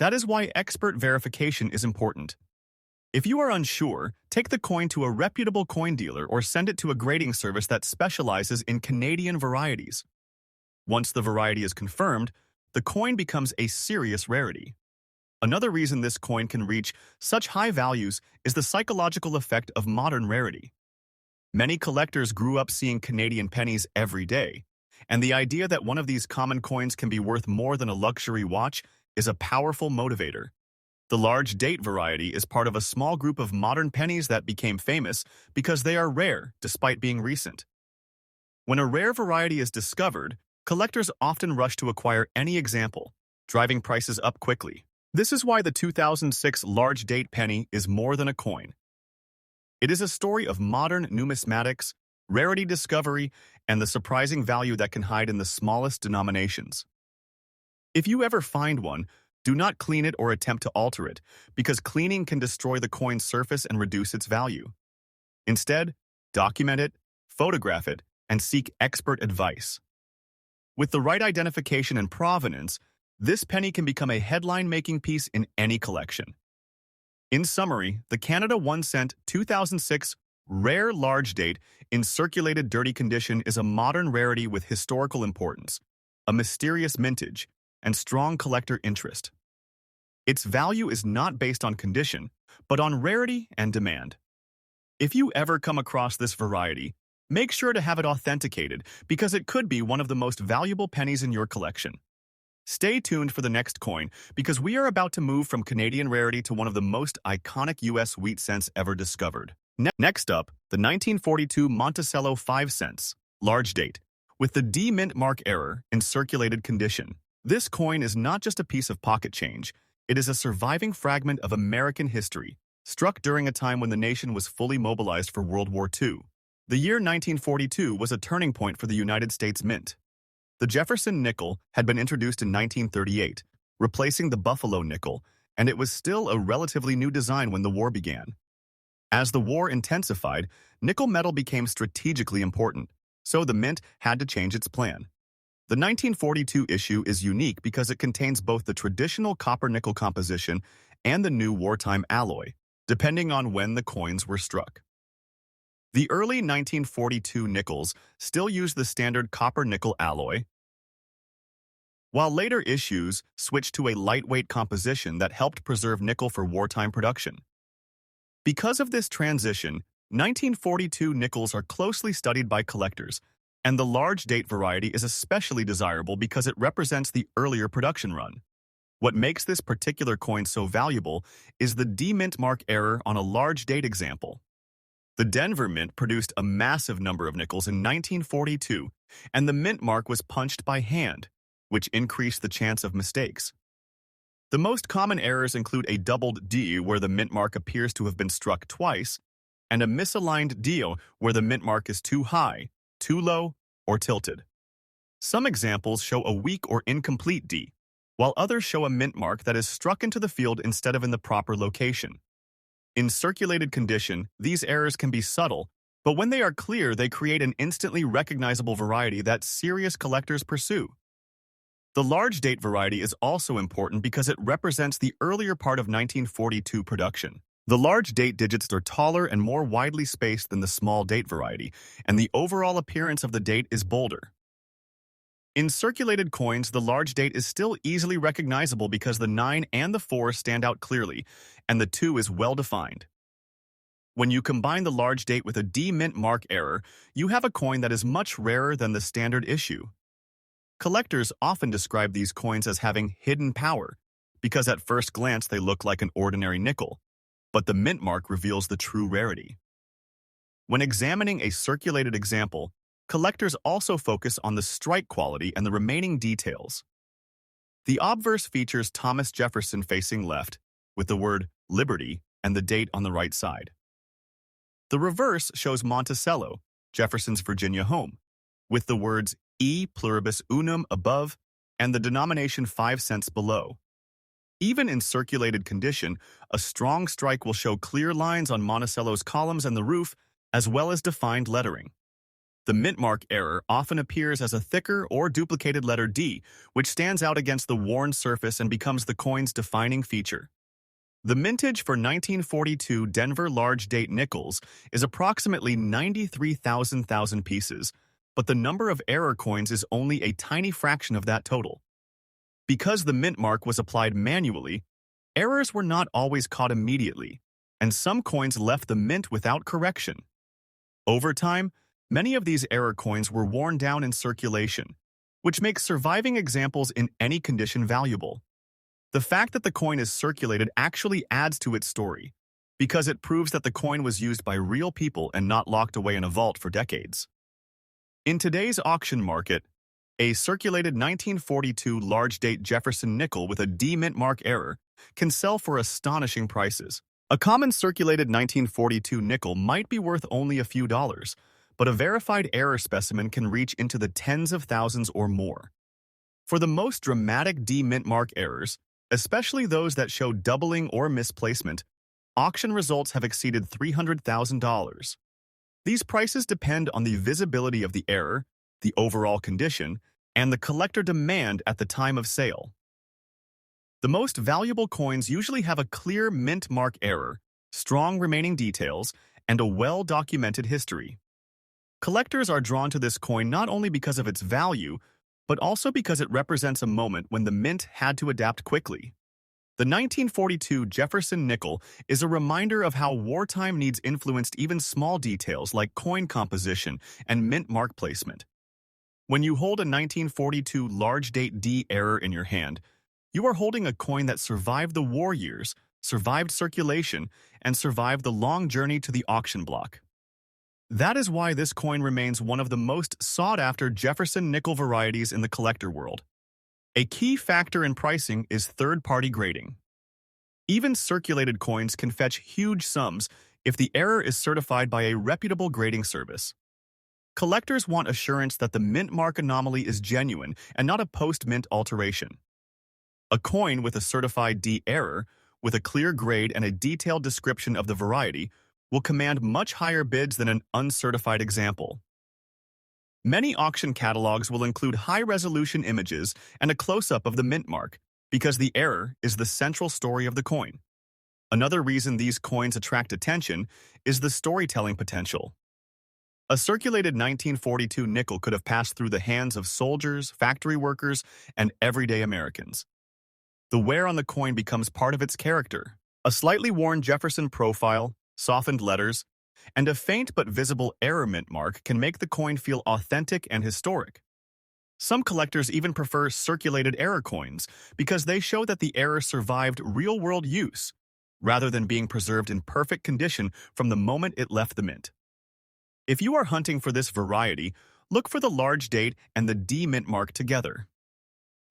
That is why expert verification is important. If you are unsure, take the coin to a reputable coin dealer or send it to a grading service that specializes in Canadian varieties. Once the variety is confirmed, the coin becomes a serious rarity. Another reason this coin can reach such high values is the psychological effect of modern rarity. Many collectors grew up seeing Canadian pennies every day, and the idea that one of these common coins can be worth more than a luxury watch is a powerful motivator. The large date variety is part of a small group of modern pennies that became famous because they are rare despite being recent. When a rare variety is discovered, collectors often rush to acquire any example, driving prices up quickly. This is why the 2006 large date penny is more than a coin. It is a story of modern numismatics, rarity discovery, and the surprising value that can hide in the smallest denominations. If you ever find one, do not clean it or attempt to alter it, because cleaning can destroy the coin's surface and reduce its value. Instead, document it, photograph it, and seek expert advice. With the right identification and provenance, this penny can become a headline-making piece in any collection. In summary, the Canada 1 cent 2006 rare large date in circulated dirty condition is a modern rarity with historical importance, a mysterious mintage, and strong collector interest. Its value is not based on condition, but on rarity and demand. If you ever come across this variety, make sure to have it authenticated because it could be one of the most valuable pennies in your collection. Stay tuned for the next coin because we are about to move from Canadian rarity to one of the most iconic U.S. wheat cents ever discovered. Next up, the 1942 Monticello 5 cents, large date, with the D mint mark error in circulated condition. This coin is not just a piece of pocket change, it is a surviving fragment of American history, struck during a time when the nation was fully mobilized for World War II. The year 1942 was a turning point for the United States Mint. The Jefferson nickel had been introduced in 1938, replacing the Buffalo nickel, and it was still a relatively new design when the war began. As the war intensified, nickel metal became strategically important, so the Mint had to change its plan. The 1942 issue is unique because it contains both the traditional copper-nickel composition and the new wartime alloy, depending on when the coins were struck. The early 1942 nickels still used the standard copper-nickel alloy, while later issues switched to a lightweight composition that helped preserve nickel for wartime production. Because of this transition, 1942 nickels are closely studied by collectors, and the large date variety is especially desirable because it represents the earlier production run. What makes this particular coin so valuable is the D mint mark error on a large date example. The Denver Mint produced a massive number of nickels in 1942, and the mint mark was punched by hand, which increased the chance of mistakes. The most common errors include a doubled D where the mint mark appears to have been struck twice, and a misaligned D where the mint mark is too high, too low, or tilted. Some examples show a weak or incomplete D, while others show a mint mark that is struck into the field instead of in the proper location. In circulated condition, these errors can be subtle, but when they are clear, they create an instantly recognizable variety that serious collectors pursue. The large date variety is also important because it represents the earlier part of 1942 production. The large date digits are taller and more widely spaced than the small date variety, and the overall appearance of the date is bolder. In circulated coins, the large date is still easily recognizable because the 9 and the 4 stand out clearly, and the 2 is well defined. When you combine the large date with a D mint mark error, you have a coin that is much rarer than the standard issue. Collectors often describe these coins as having hidden power, because at first glance they look like an ordinary nickel, but the mint mark reveals the true rarity. When examining a circulated example, collectors also focus on the strike quality and the remaining details. The obverse features Thomas Jefferson facing left, with the word Liberty and the date on the right side. The reverse shows Monticello, Jefferson's Virginia home, with the words E pluribus unum above and the denomination 5 cents below. Even in circulated condition, a strong strike will show clear lines on Monticello's columns and the roof, as well as defined lettering. The mint mark error often appears as a thicker or duplicated letter D, which stands out against the worn surface and becomes the coin's defining feature. The mintage for 1942 Denver large date nickels is approximately 93,000 pieces, but the number of error coins is only a tiny fraction of that total. Because the mint mark was applied manually, errors were not always caught immediately, and some coins left the mint without correction. Over time, many of these error coins were worn down in circulation, which makes surviving examples in any condition valuable. The fact that the coin is circulated actually adds to its story, because it proves that the coin was used by real people and not locked away in a vault for decades. In today's auction market, a circulated 1942 large-date Jefferson nickel with a D mint mark error can sell for astonishing prices. A common circulated 1942 nickel might be worth only a few dollars, but a verified error specimen can reach into the tens of thousands or more. For the most dramatic D mint mark errors, especially those that show doubling or misplacement, auction results have exceeded $300,000. These prices depend on the visibility of the error, the overall condition, and the collector demand at the time of sale. The most valuable coins usually have a clear mint mark error, strong remaining details, and a well-documented history. Collectors are drawn to this coin not only because of its value, but also because it represents a moment when the mint had to adapt quickly. The 1942 Jefferson nickel is a reminder of how wartime needs influenced even small details like coin composition and mint mark placement. When you hold a 1942 large-date D error in your hand, you are holding a coin that survived the war years, survived circulation, and survived the long journey to the auction block. That is why this coin remains one of the most sought-after Jefferson nickel varieties in the collector world. A key factor in pricing is third-party grading. Even circulated coins can fetch huge sums if the error is certified by a reputable grading service. Collectors want assurance that the mint mark anomaly is genuine and not a post-mint alteration. A coin with a certified D error, with a clear grade and a detailed description of the variety, will command much higher bids than an uncertified example. Many auction catalogs will include high-resolution images and a close-up of the mint mark, because the error is the central story of the coin. Another reason these coins attract attention is the storytelling potential. A circulated 1942 nickel could have passed through the hands of soldiers, factory workers, and everyday Americans. The wear on the coin becomes part of its character. A slightly worn Jefferson profile, softened letters, and a faint but visible error mint mark can make the coin feel authentic and historic. Some collectors even prefer circulated error coins because they show that the error survived real-world use, rather than being preserved in perfect condition from the moment it left the mint. If you are hunting for this variety, look for the large date and the D mint mark together.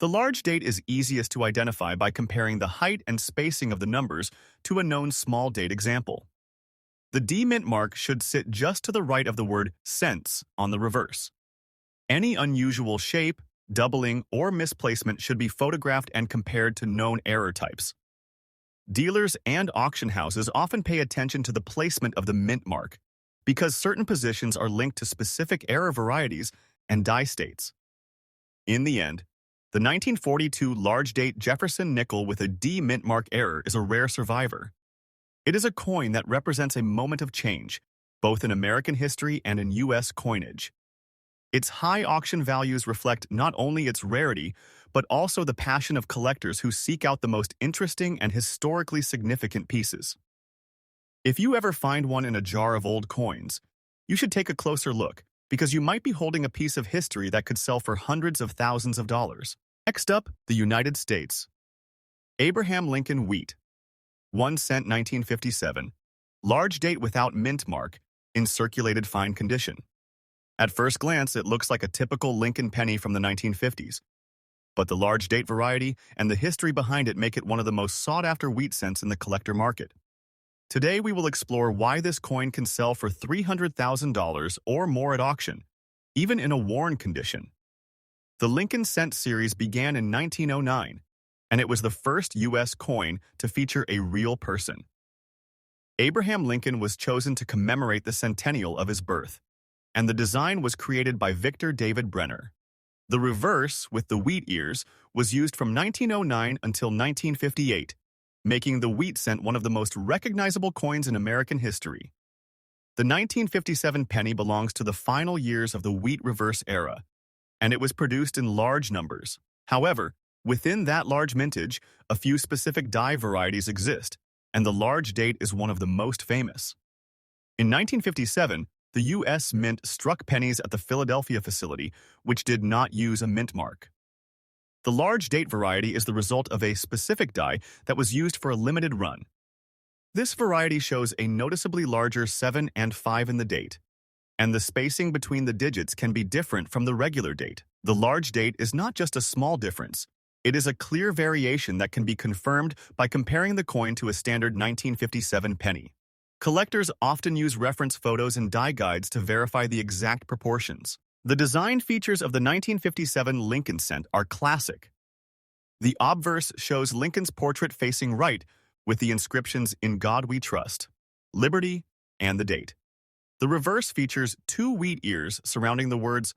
The large date is easiest to identify by comparing the height and spacing of the numbers to a known small date example. The D mint mark should sit just to the right of the word cents on the reverse. Any unusual shape, doubling, or misplacement should be photographed and compared to known error types. Dealers and auction houses often pay attention to the placement of the mint mark because certain positions are linked to specific error varieties and die states. In the end, the 1942 large-date Jefferson nickel with a D mint mark error is a rare survivor. It is a coin that represents a moment of change, both in American history and in U.S. coinage. Its high auction values reflect not only its rarity, but also the passion of collectors who seek out the most interesting and historically significant pieces. If you ever find one in a jar of old coins, you should take a closer look, because you might be holding a piece of history that could sell for hundreds of thousands of dollars. Next up, the United States. Abraham Lincoln Wheat, 1 cent 1957, large date without mint mark, in circulated fine condition. At first glance, it looks like a typical Lincoln penny from the 1950s, but the large date variety and the history behind it make it one of the most sought-after wheat cents in the collector market. Today, we will explore why this coin can sell for $300,000 or more at auction, even in a worn condition. The Lincoln Cent series began in 1909, and it was the first U.S. coin to feature a real person. Abraham Lincoln was chosen to commemorate the centennial of his birth, and the design was created by Victor David Brenner. The reverse, with the wheat ears, was used from 1909 until 1958, making the wheat cent one of the most recognizable coins in American history. The 1957 penny belongs to the final years of the wheat reverse era, and it was produced in large numbers. However, within that large mintage, a few specific die varieties exist, and the large date is one of the most famous. In 1957, the U.S. Mint struck pennies at the Philadelphia facility, which did not use a mint mark. The large date variety is the result of a specific die that was used for a limited run. This variety shows a noticeably larger 7 and 5 in the date, and the spacing between the digits can be different from the regular date. The large date is not just a small difference. It is a clear variation that can be confirmed by comparing the coin to a standard 1957 penny. Collectors often use reference photos and die guides to verify the exact proportions. The design features of the 1957 Lincoln cent are classic. The obverse shows Lincoln's portrait facing right, with the inscriptions "In God We Trust," "Liberty," and the date. The reverse features two wheat ears surrounding the words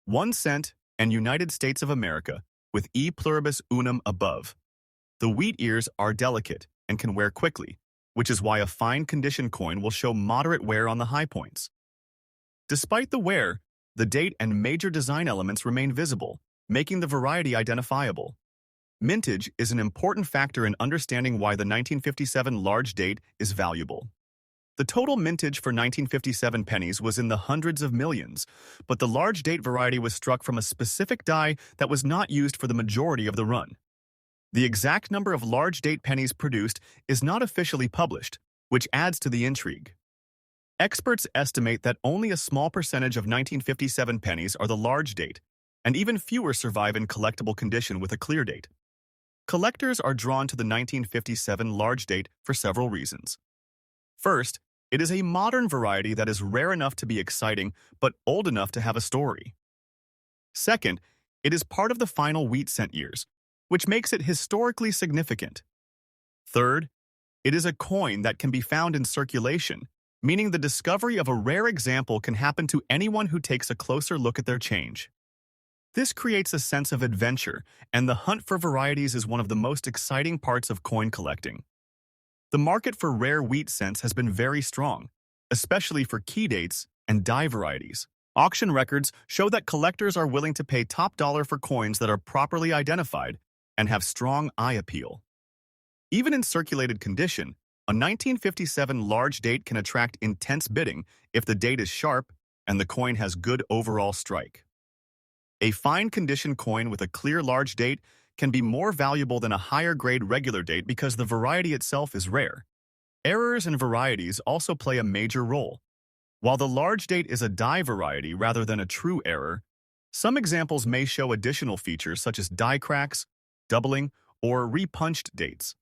1 cent and United States of America, with E pluribus unum above. The wheat ears are delicate and can wear quickly, which is why a fine condition coin will show moderate wear on the high points. Despite the wear, the date and major design elements remain visible, making the variety identifiable. Mintage is an important factor in understanding why the 1957 large date is valuable. The total mintage for 1957 pennies was in the hundreds of millions, but the large date variety was struck from a specific die that was not used for the majority of the run. The exact number of large date pennies produced is not officially published, which adds to the intrigue. Experts estimate that only a small percentage of 1957 pennies are the large date, and even fewer survive in collectible condition with a clear date. Collectors are drawn to the 1957 large date for several reasons. First, it is a modern variety that is rare enough to be exciting, but old enough to have a story. Second, it is part of the final wheat cent years, which makes it historically significant. Third, it is a coin that can be found in circulation, meaning the discovery of a rare example can happen to anyone who takes a closer look at their change. This creates a sense of adventure, and the hunt for varieties is one of the most exciting parts of coin collecting. The market for rare wheat cents has been very strong, especially for key dates and die varieties. Auction records show that collectors are willing to pay top dollar for coins that are properly identified and have strong eye appeal. Even in circulated condition, a 1957 large date can attract intense bidding if the date is sharp and the coin has good overall strike. A fine condition coin with a clear large date can be more valuable than a higher grade regular date because the variety itself is rare. Errors in varieties also play a major role. While the large date is a die variety rather than a true error, some examples may show additional features such as die cracks, doubling, or repunched dates.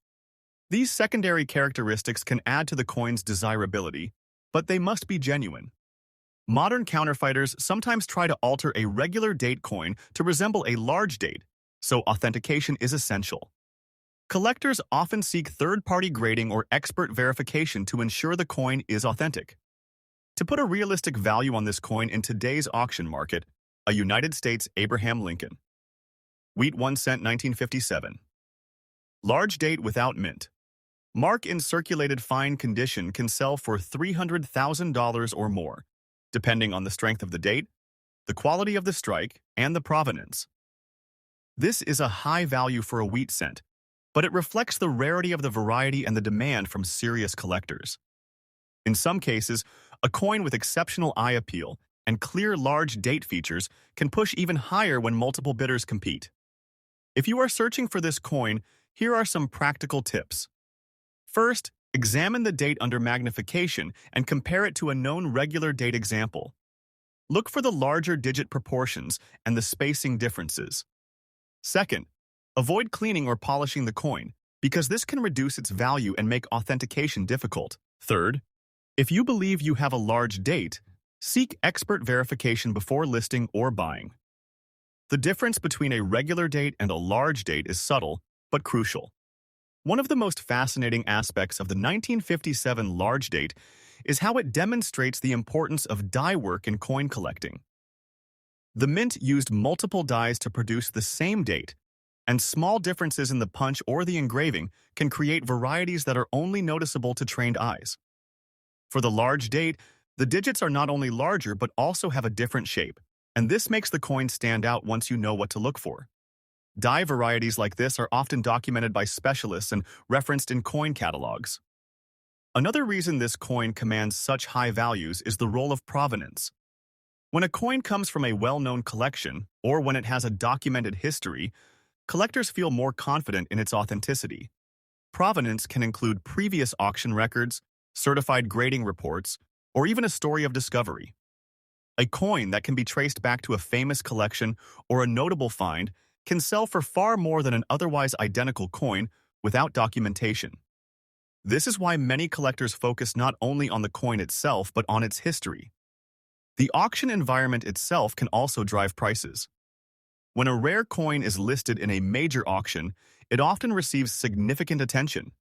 These secondary characteristics can add to the coin's desirability, but they must be genuine. Modern counterfeiters sometimes try to alter a regular date coin to resemble a large date, so authentication is essential. Collectors often seek third-party grading or expert verification to ensure the coin is authentic. To put a realistic value on this coin in today's auction market, a United States Abraham Lincoln. Wheat 1 cent 1957. Large date without mint. Mark in circulated fine condition can sell for $300,000 or more, depending on the strength of the date, the quality of the strike, and the provenance. This is a high value for a wheat cent, but it reflects the rarity of the variety and the demand from serious collectors. In some cases, a coin with exceptional eye appeal and clear large date features can push even higher when multiple bidders compete. If you are searching for this coin, here are some practical tips. First, examine the date under magnification and compare it to a known regular date example. Look for the larger digit proportions and the spacing differences. Second, avoid cleaning or polishing the coin, because this can reduce its value and make authentication difficult. Third, if you believe you have a large date, seek expert verification before listing or buying. The difference between a regular date and a large date is subtle, but crucial. One of the most fascinating aspects of the 1957 large date is how it demonstrates the importance of die work in coin collecting. The mint used multiple dies to produce the same date, and small differences in the punch or the engraving can create varieties that are only noticeable to trained eyes. For the large date, the digits are not only larger but also have a different shape, and this makes the coin stand out once you know what to look for. Die varieties like this are often documented by specialists and referenced in coin catalogs. Another reason this coin commands such high values is the role of provenance. When a coin comes from a well-known collection, or when it has a documented history, collectors feel more confident in its authenticity. Provenance can include previous auction records, certified grading reports, or even a story of discovery. A coin that can be traced back to a famous collection or a notable find can sell for far more than an otherwise identical coin without documentation. This is why many collectors focus not only on the coin itself but on its history. The auction environment itself can also drive prices. When a rare coin is listed in a major auction, it often receives significant attention.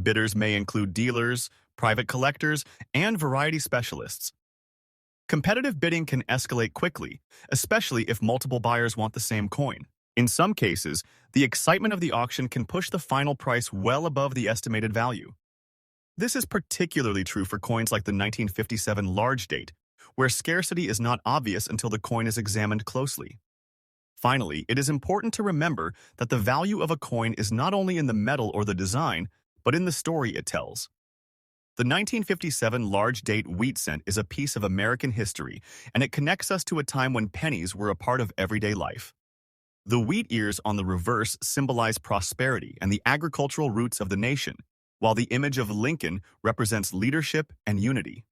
Bidders may include dealers, private collectors, and variety specialists. Competitive bidding can escalate quickly, especially if multiple buyers want the same coin. In some cases, the excitement of the auction can push the final price well above the estimated value. This is particularly true for coins like the 1957 large date, where scarcity is not obvious until the coin is examined closely. Finally, it is important to remember that the value of a coin is not only in the metal or the design, but in the story it tells. The 1957 large date wheat cent is a piece of American history, and it connects us to a time when pennies were a part of everyday life. The wheat ears on the reverse symbolize prosperity and the agricultural roots of the nation, while the image of Lincoln represents leadership and unity.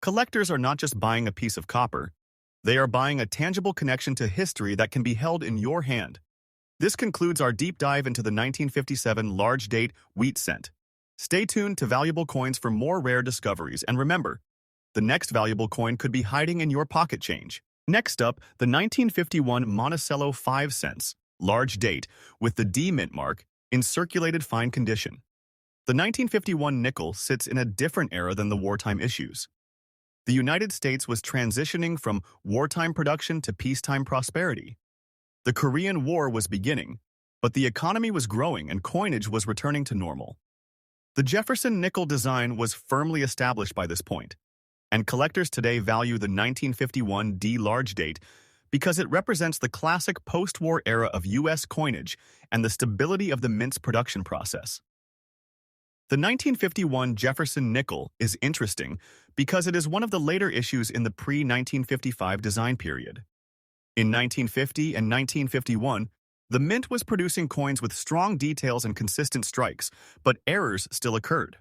Collectors are not just buying a piece of copper, they are buying a tangible connection to history that can be held in your hand. This concludes our deep dive into the 1957 large date wheat cent. Stay tuned to Valuable Coins for more rare discoveries, and remember, the next valuable coin could be hiding in your pocket change. Next up, the 1951 Monticello 5 cents, large date, with the D mint mark, in circulated fine condition. The 1951 nickel sits in a different era than the wartime issues. The United States was transitioning from wartime production to peacetime prosperity. The Korean War was beginning, but the economy was growing and coinage was returning to normal. The Jefferson nickel design was firmly established by this point, and collectors today value the 1951 D large date because it represents the classic post-war era of U.S. coinage and the stability of the mint's production process. The 1951 Jefferson nickel is interesting because it is one of the later issues in the pre-1955 design period. In 1950 and 1951, the mint was producing coins with strong details and consistent strikes, but errors still occurred.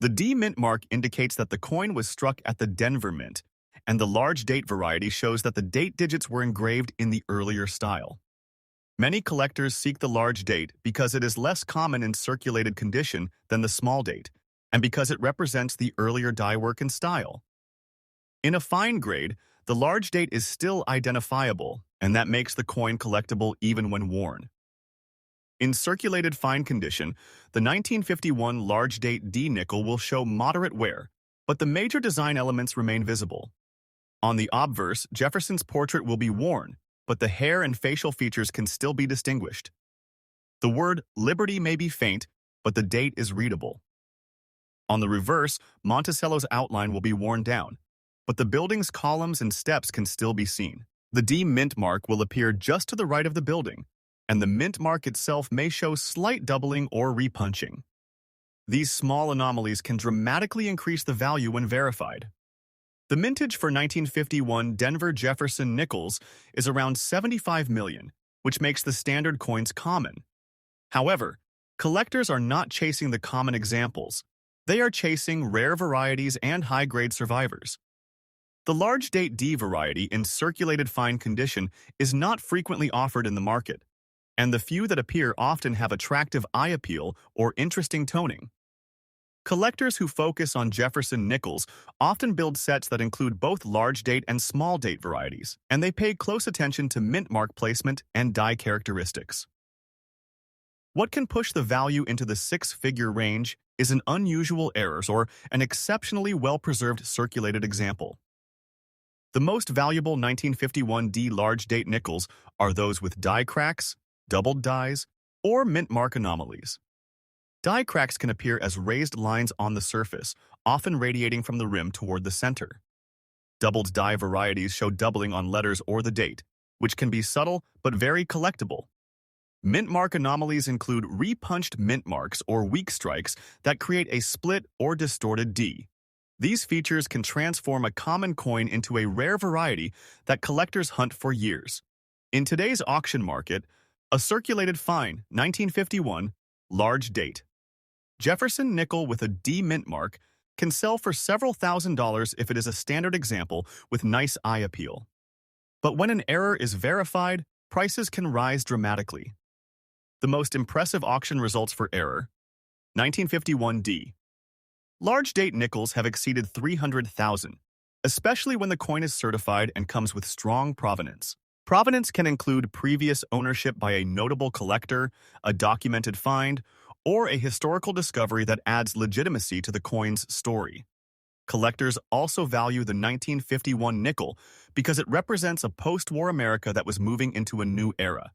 The D mint mark indicates that the coin was struck at the Denver Mint, and the large date variety shows that the date digits were engraved in the earlier style. Many collectors seek the large date because it is less common in circulated condition than the small date, and because it represents the earlier die work and style. In a fine grade, the large date is still identifiable, and that makes the coin collectible even when worn. In circulated fine condition, the 1951 large date D nickel will show moderate wear, but the major design elements remain visible. On the obverse, Jefferson's portrait will be worn, but the hair and facial features can still be distinguished. The word liberty may be faint, but the date is readable. On the reverse, Monticello's outline will be worn down, but the building's columns and steps can still be seen. The D mint mark will appear just to the right of the building, and the mint mark itself may show slight doubling or repunching. These small anomalies can dramatically increase the value when verified. The mintage for 1951 Denver Jefferson nickels is around 75 million, which makes the standard coins common. However, collectors are not chasing the common examples. They are chasing rare varieties and high-grade survivors. The large date D variety in circulated fine condition is not frequently offered in the market, and the few that appear often have attractive eye appeal or interesting toning. Collectors who focus on Jefferson nickels often build sets that include both large date and small date varieties, and they pay close attention to mint mark placement and die characteristics. What can push the value into the six-figure range is an unusual errors or an exceptionally well-preserved circulated example. The most valuable 1951 D large date nickels are those with die cracks, doubled dies, or mint mark anomalies. Die cracks can appear as raised lines on the surface, often radiating from the rim toward the center. Doubled die varieties show doubling on letters or the date, which can be subtle but very collectible. Mint mark anomalies include repunched mint marks or weak strikes that create a split or distorted D. These features can transform a common coin into a rare variety that collectors hunt for years. In today's auction market, a circulated fine 1951 large date Jefferson nickel with a D mint mark can sell for several $1,000s if it is a standard example with nice eye appeal. But when an error is verified, prices can rise dramatically. The most impressive auction results for error: 1951 D. Large date nickels have exceeded 300,000, especially when the coin is certified and comes with strong provenance. Provenance can include previous ownership by a notable collector, a documented find, or a historical discovery that adds legitimacy to the coin's story. Collectors also value the 1951 nickel because it represents a post-war America that was moving into a new era.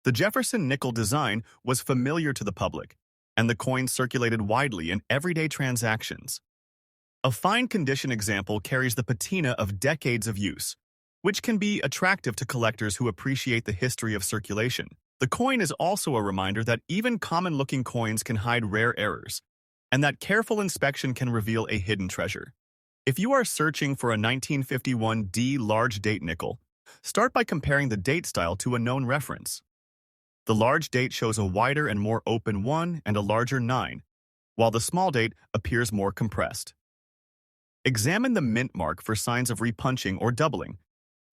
The Jefferson nickel design was familiar to the public, and the coin circulated widely in everyday transactions. A fine condition example carries the patina of decades of use, which can be attractive to collectors who appreciate the history of circulation. The coin is also a reminder that even common-looking coins can hide rare errors, and that careful inspection can reveal a hidden treasure. If you are searching for a 1951 D large date nickel, start by comparing the date style to a known reference. The large date shows a wider and more open 1 and a larger 9, while the small date appears more compressed. Examine the mint mark for signs of repunching or doubling,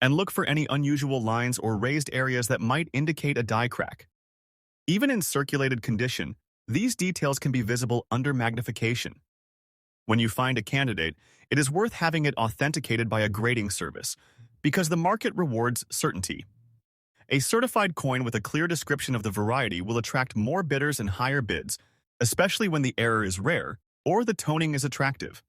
and look for any unusual lines or raised areas that might indicate a die crack. Even in circulated condition, these details can be visible under magnification. When you find a candidate, it is worth having it authenticated by a grading service, because the market rewards certainty. A certified coin with a clear description of the variety will attract more bidders and higher bids, especially when the error is rare or the toning is attractive.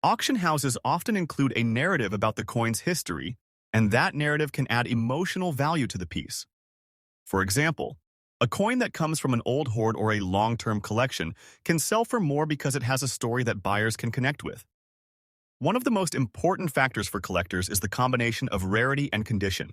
Auction houses often include a narrative about the coin's history, and that narrative can add emotional value to the piece. For example, a coin that comes from an old hoard or a long-term collection can sell for more because it has a story that buyers can connect with. One of the most important factors for collectors is the combination of rarity and condition.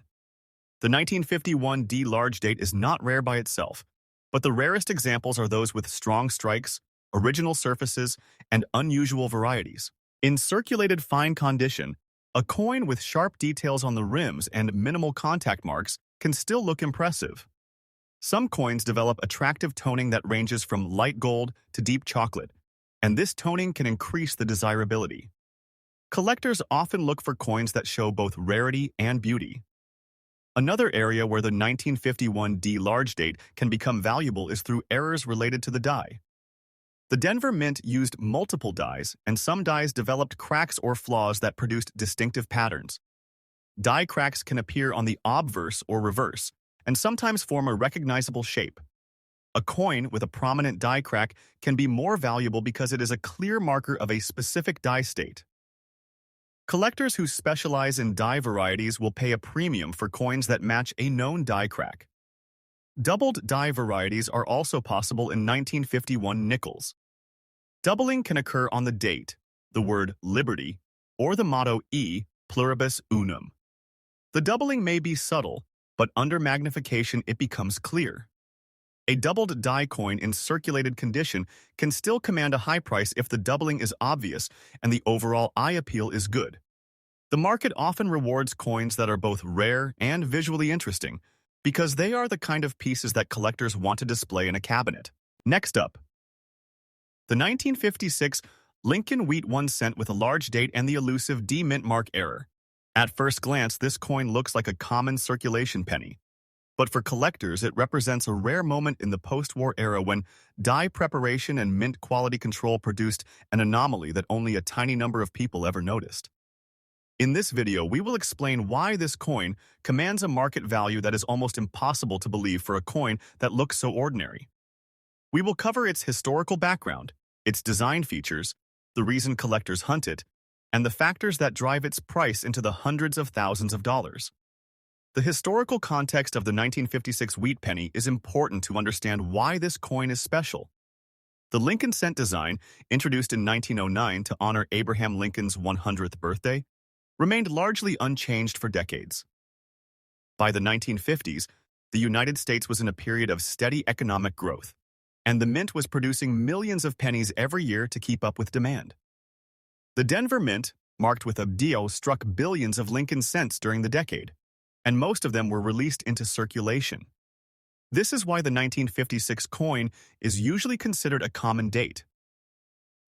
The 1951 D large date is not rare by itself, but the rarest examples are those with strong strikes, original surfaces, and unusual varieties. In circulated fine condition, a coin with sharp details on the rims and minimal contact marks can still look impressive. Some coins develop attractive toning that ranges from light gold to deep chocolate, and this toning can increase the desirability. Collectors often look for coins that show both rarity and beauty. Another area where the 1951 D large date can become valuable is through errors related to the die. The Denver Mint used multiple dies, and some dies developed cracks or flaws that produced distinctive patterns. Die cracks can appear on the obverse or reverse, and sometimes form a recognizable shape. A coin with a prominent die crack can be more valuable because it is a clear marker of a specific die state. Collectors who specialize in die varieties will pay a premium for coins that match a known die crack. Doubled die varieties are also possible in 1951 nickels. Doubling can occur on the date, the word liberty, or the motto E pluribus unum. The doubling may be subtle, but under magnification it becomes clear. A doubled die coin in circulated condition can still command a high price if the doubling is obvious and the overall eye appeal is good. The market often rewards coins that are both rare and visually interesting because they are the kind of pieces that collectors want to display in a cabinet. Next up, the 1956 Lincoln Wheat 1 cent with a large date and the elusive D mint mark error. At first glance, this coin looks like a common circulation penny. But for collectors, it represents a rare moment in the post-war era when die preparation and mint quality control produced an anomaly that only a tiny number of people ever noticed. In this video, we will explain why this coin commands a market value that is almost impossible to believe for a coin that looks so ordinary. We will cover its historical background, its design features, the reason collectors hunt it, and the factors that drive its price into the hundreds of thousands of dollars. The historical context of the 1956 wheat penny is important to understand why this coin is special. The Lincoln cent design, introduced in 1909 to honor Abraham Lincoln's 100th birthday, remained largely unchanged for decades. By the 1950s, the United States was in a period of steady economic growth, and the mint was producing millions of pennies every year to keep up with demand. The Denver Mint, marked with a DO, struck billions of Lincoln cents during the decade, and most of them were released into circulation. This is why the 1956 coin is usually considered a common date.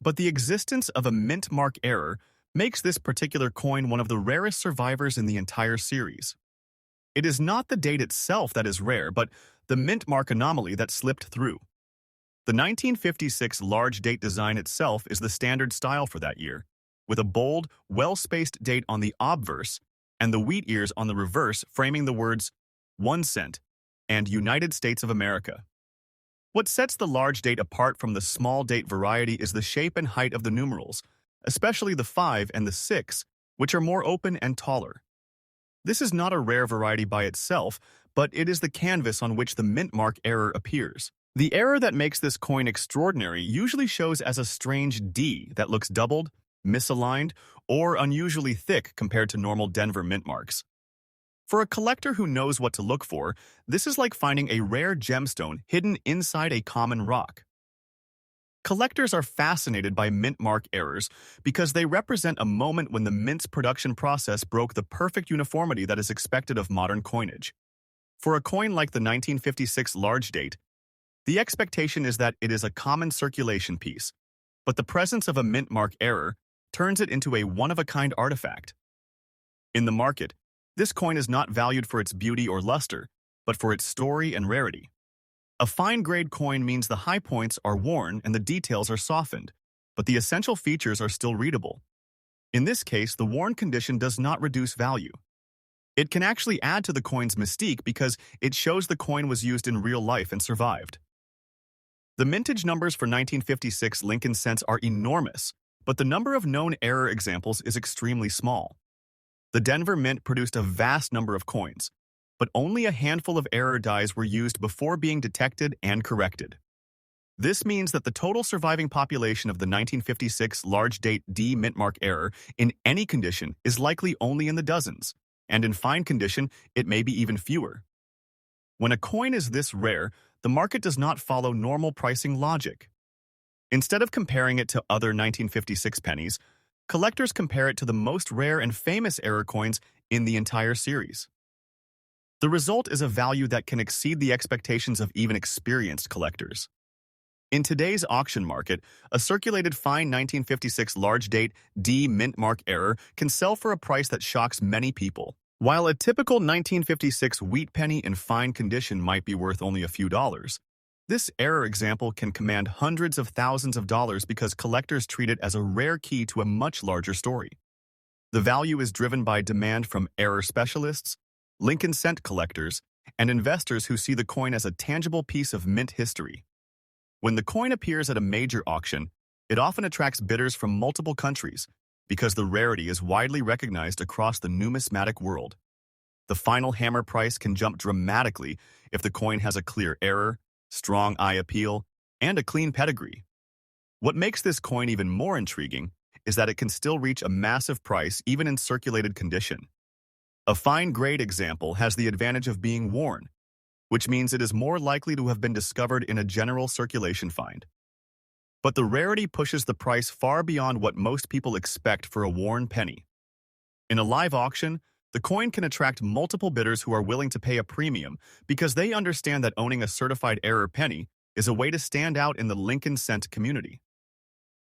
But the existence of a mint mark error makes this particular coin one of the rarest survivors in the entire series. It is not the date itself that is rare, but the mint mark anomaly that slipped through. The 1956 large date design itself is the standard style for that year, with a bold, well-spaced date on the obverse and the wheat ears on the reverse framing the words 1 cent and United States of America. What sets the large date apart from the small date variety is the shape and height of the numerals, especially the 5 and the 6, which are more open and taller. This is not a rare variety by itself, but it is the canvas on which the mint mark error appears. The error that makes this coin extraordinary usually shows as a strange D that looks doubled, misaligned, or unusually thick compared to normal Denver mint marks. For a collector who knows what to look for, this is like finding a rare gemstone hidden inside a common rock. Collectors are fascinated by mint mark errors because they represent a moment when the mint's production process broke the perfect uniformity that is expected of modern coinage. For a coin like the 1956 large date, the expectation is that it is a common circulation piece, but the presence of a mint mark error turns it into a one-of-a-kind artifact. In the market, this coin is not valued for its beauty or luster, but for its story and rarity. A fine-grade coin means the high points are worn and the details are softened, but the essential features are still readable. In this case, the worn condition does not reduce value. It can actually add to the coin's mystique because it shows the coin was used in real life and survived. The mintage numbers for 1956 Lincoln cents are enormous, but the number of known error examples is extremely small. The Denver Mint produced a vast number of coins, but only a handful of error dies were used before being detected and corrected. This means that the total surviving population of the 1956 large date D mint mark error in any condition is likely only in the dozens, and in fine condition, it may be even fewer. When a coin is this rare, the market does not follow normal pricing logic. Instead of comparing it to other 1956 pennies, collectors compare it to the most rare and famous error coins in the entire series. The result is a value that can exceed the expectations of even experienced collectors. In today's auction market, a circulated fine 1956 large date D mint mark error can sell for a price that shocks many people. While a typical 1956 wheat penny in fine condition might be worth only a few dollars, this error example can command hundreds of thousands of dollars because collectors treat it as a rare key to a much larger story. The value is driven by demand from error specialists, Lincoln cent collectors, and investors who see the coin as a tangible piece of mint history. When the coin appears at a major auction, it often attracts bidders from multiple countries because the rarity is widely recognized across the numismatic world. The final hammer price can jump dramatically if the coin has a clear error, strong eye appeal, and a clean pedigree. What makes this coin even more intriguing is that it can still reach a massive price even in circulated condition. A fine-grade example has the advantage of being worn, which means it is more likely to have been discovered in a general circulation find. But the rarity pushes the price far beyond what most people expect for a worn penny. In a live auction, the coin can attract multiple bidders who are willing to pay a premium because they understand that owning a certified error penny is a way to stand out in the Lincoln cent community.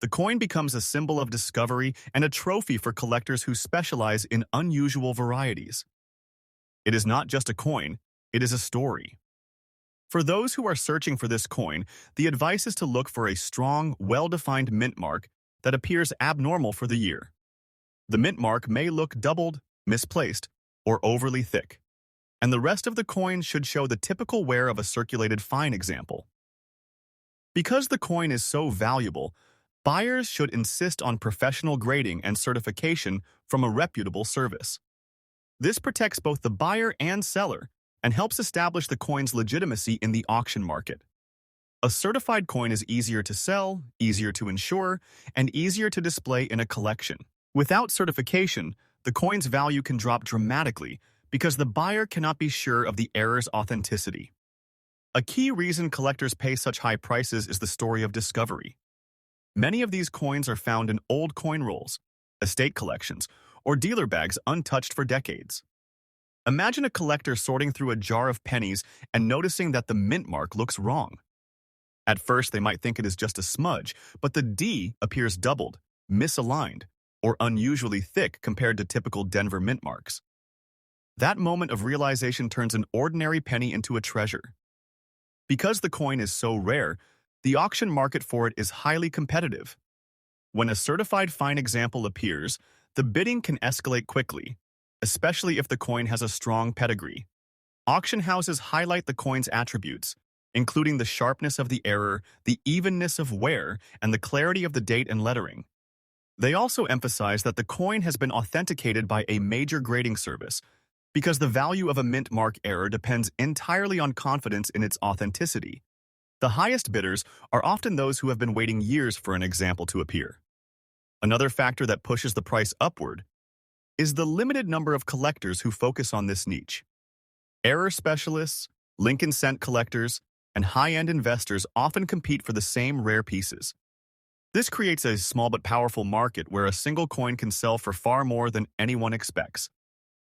The coin becomes a symbol of discovery and a trophy for collectors who specialize in unusual varieties. It is not just a coin, it is a story. For those who are searching for this coin, the advice is to look for a strong, well-defined mint mark that appears abnormal for the year. The mint mark may look doubled, misplaced, or overly thick, and the rest of the coin should show the typical wear of a circulated fine example. Because the coin is so valuable, buyers should insist on professional grading and certification from a reputable service. This protects both the buyer and seller and helps establish the coin's legitimacy in the auction market. A certified coin is easier to sell, easier to insure, and easier to display in a collection. Without certification, the coin's value can drop dramatically because the buyer cannot be sure of the error's authenticity. A key reason collectors pay such high prices is the story of discovery. Many of these coins are found in old coin rolls, estate collections, or dealer bags untouched for decades. Imagine a collector sorting through a jar of pennies and noticing that the mint mark looks wrong. At first, they might think it is just a smudge, but the D appears doubled, misaligned, or unusually thick compared to typical Denver mint marks. That moment of realization turns an ordinary penny into a treasure. Because the coin is so rare, the auction market for it is highly competitive. When a certified fine example appears, the bidding can escalate quickly, especially if the coin has a strong pedigree. Auction houses highlight the coin's attributes, including the sharpness of the error, the evenness of wear, and the clarity of the date and lettering. They also emphasize that the coin has been authenticated by a major grading service, because the value of a mint mark error depends entirely on confidence in its authenticity. The highest bidders are often those who have been waiting years for an example to appear. Another factor that pushes the price upward is the limited number of collectors who focus on this niche. Error specialists, Lincoln cent collectors, and high-end investors often compete for the same rare pieces. This creates a small but powerful market where a single coin can sell for far more than anyone expects.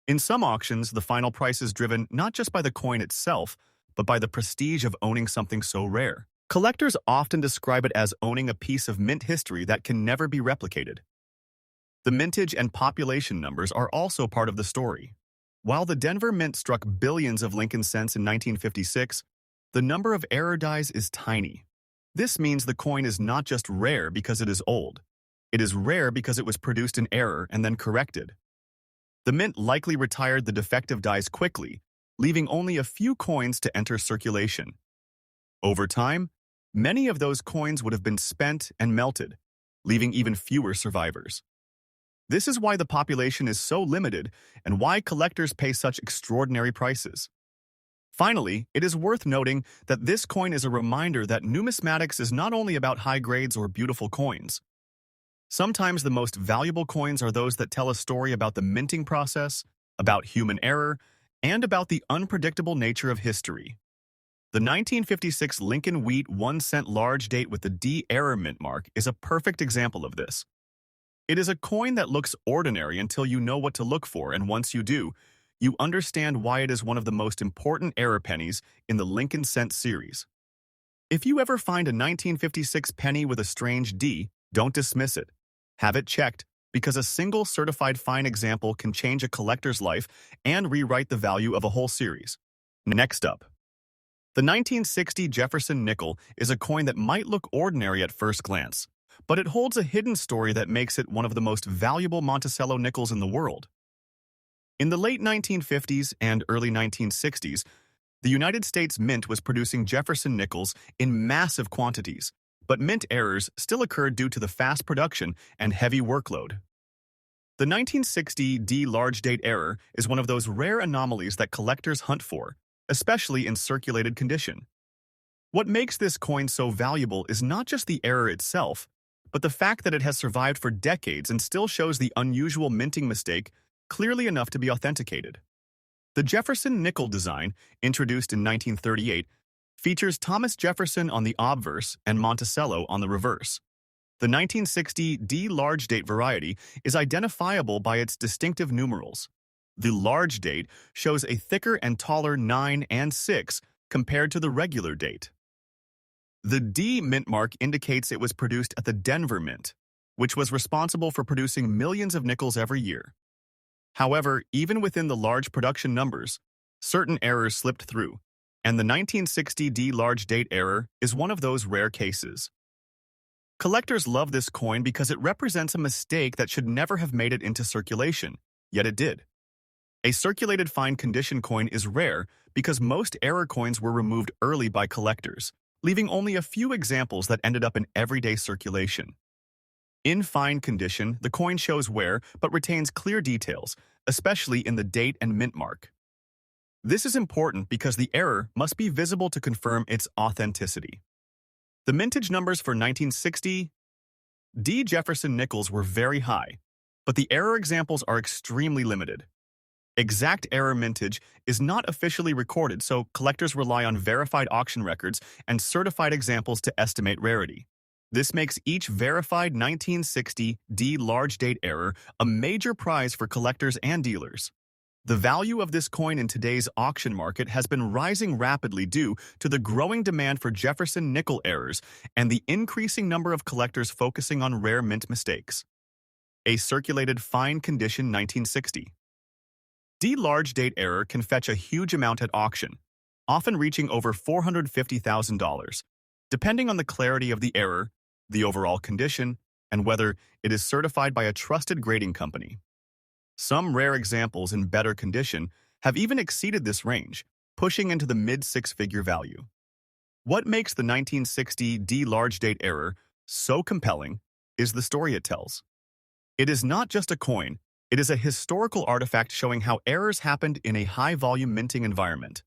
In some auctions, the final price is driven not just by the coin itself, but by the prestige of owning something so rare. Collectors often describe it as owning a piece of mint history that can never be replicated. The mintage and population numbers are also part of the story. While the Denver Mint struck billions of Lincoln cents in 1956, the number of error dies is tiny. This means the coin is not just rare because it is old. It is rare because it was produced in error and then corrected. The mint likely retired the defective dies quickly, leaving only a few coins to enter circulation. Over time, many of those coins would have been spent and melted, leaving even fewer survivors. This is why the population is so limited and why collectors pay such extraordinary prices. Finally, it is worth noting that this coin is a reminder that numismatics is not only about high grades or beautiful coins. Sometimes the most valuable coins are those that tell a story about the minting process, about human error, and about the unpredictable nature of history. The 1956 Lincoln Wheat 1-cent large date with the D error mint mark is a perfect example of this. It is a coin that looks ordinary until you know what to look for, and once you do, you understand why it is one of the most important error pennies in the Lincoln cent series. If you ever find a 1956 penny with a strange D, don't dismiss it. Have it checked, because a single certified fine example can change a collector's life and rewrite the value of a whole series. Next up, the 1960 Jefferson nickel is a coin that might look ordinary at first glance, but it holds a hidden story that makes it one of the most valuable Monticello nickels in the world. In the late 1950s and early 1960s, the United States Mint was producing Jefferson nickels in massive quantities, but mint errors still occurred due to the fast production and heavy workload. The 1960 D large date error is one of those rare anomalies that collectors hunt for, especially in circulated condition. What makes this coin so valuable is not just the error itself, but the fact that it has survived for decades and still shows the unusual minting mistake clearly enough to be authenticated. The Jefferson nickel design, introduced in 1938, features Thomas Jefferson on the obverse and Monticello on the reverse. The 1960 D large date variety is identifiable by its distinctive numerals. The large date shows a thicker and taller 9 and 6 compared to the regular date. The D mint mark indicates it was produced at the Denver Mint, which was responsible for producing millions of nickels every year. However, even within the large production numbers, certain errors slipped through, and the 1960 D large date error is one of those rare cases. Collectors love this coin because it represents a mistake that should never have made it into circulation, yet it did. A circulated fine condition coin is rare because most error coins were removed early by collectors, leaving only a few examples that ended up in everyday circulation. In fine condition, the coin shows wear but retains clear details, especially in the date and mint mark. This is important because the error must be visible to confirm its authenticity. The mintage numbers for 1960 D Jefferson nickels were very high, but the error examples are extremely limited. Exact error mintage is not officially recorded, so collectors rely on verified auction records and certified examples to estimate rarity. This makes each verified 1960 D large date error a major prize for collectors and dealers. The value of this coin in today's auction market has been rising rapidly due to the growing demand for Jefferson nickel errors and the increasing number of collectors focusing on rare mint mistakes. A circulated fine condition 1960 D large date error can fetch a huge amount at auction, often reaching over $450,000, depending on the clarity of the error, the overall condition, and whether it is certified by a trusted grading company. Some rare examples in better condition have even exceeded this range, pushing into the mid-six-figure value. What makes the 1960 D large date error so compelling is the story it tells. It is not just a coin, it is a historical artifact showing how errors happened in a high-volume minting environment.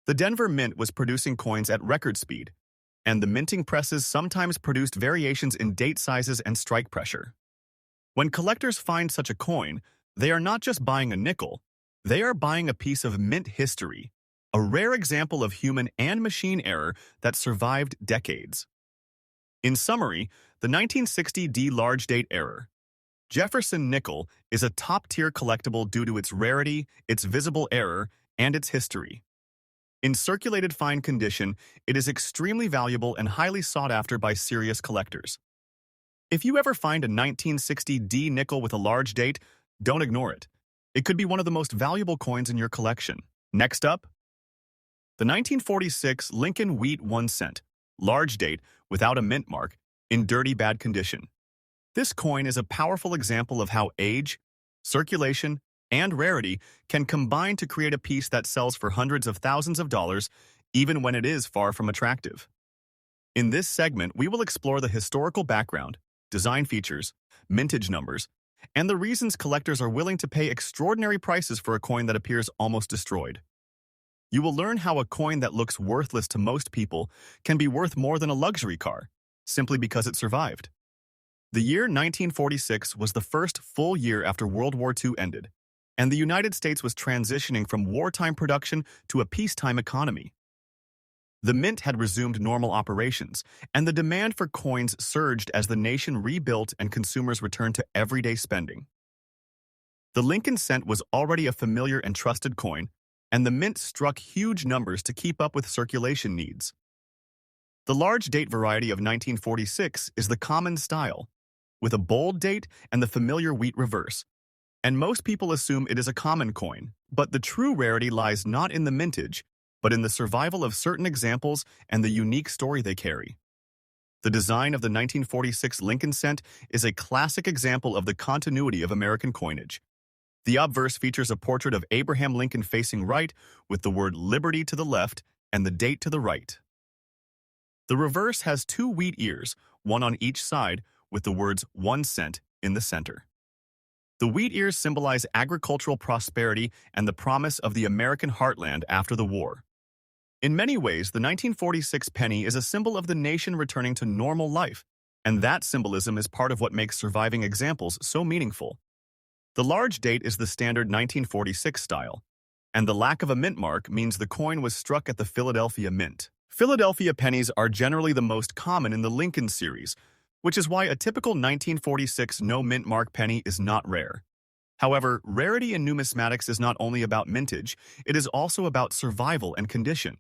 The Denver Mint was producing coins at record speed, and the minting presses sometimes produced variations in date sizes and strike pressure. When collectors find such a coin, they are not just buying a nickel, they are buying a piece of mint history, a rare example of human and machine error that survived decades. In summary, the 1960 D large date error. Jefferson nickel is a top-tier collectible due to its rarity, its visible error, and its history. In circulated fine condition, it is extremely valuable and highly sought after by serious collectors. If you ever find a 1960 D nickel with a large date, don't ignore it. It could be one of the most valuable coins in your collection. Next up, the 1946 Lincoln Wheat 1 cent, large date without a mint mark, in dirty bad condition. This coin is a powerful example of how age, circulation, and rarity can combine to create a piece that sells for hundreds of thousands of dollars, even when it is far from attractive. In this segment, we will explore the historical background, design features, mintage numbers, and the reasons collectors are willing to pay extraordinary prices for a coin that appears almost destroyed. You will learn how a coin that looks worthless to most people can be worth more than a luxury car, simply because it survived. The year 1946 was the first full year after World War II ended, and the United States was transitioning from wartime production to a peacetime economy. The mint had resumed normal operations, and the demand for coins surged as the nation rebuilt and consumers returned to everyday spending. The Lincoln cent was already a familiar and trusted coin, and the mint struck huge numbers to keep up with circulation needs. The large date variety of 1946 is the common style, with a bold date and the familiar wheat reverse, and most people assume it is a common coin, but the true rarity lies not in the mintage, but in the survival of certain examples and the unique story they carry. The design of the 1946 Lincoln cent is a classic example of the continuity of American coinage. The obverse features a portrait of Abraham Lincoln facing right, with the word liberty to the left and the date to the right. The reverse has two wheat ears, one on each side, with the words 1 cent in the center. The wheat ears symbolize agricultural prosperity and the promise of the American heartland after the war. In many ways, the 1946 penny is a symbol of the nation returning to normal life, and that symbolism is part of what makes surviving examples so meaningful. The large date is the standard 1946 style, and the lack of a mint mark means the coin was struck at the Philadelphia Mint. Philadelphia pennies are generally the most common in the Lincoln series, which is why a typical 1946 no mint mark penny is not rare. However, rarity in numismatics is not only about mintage, it is also about survival and condition.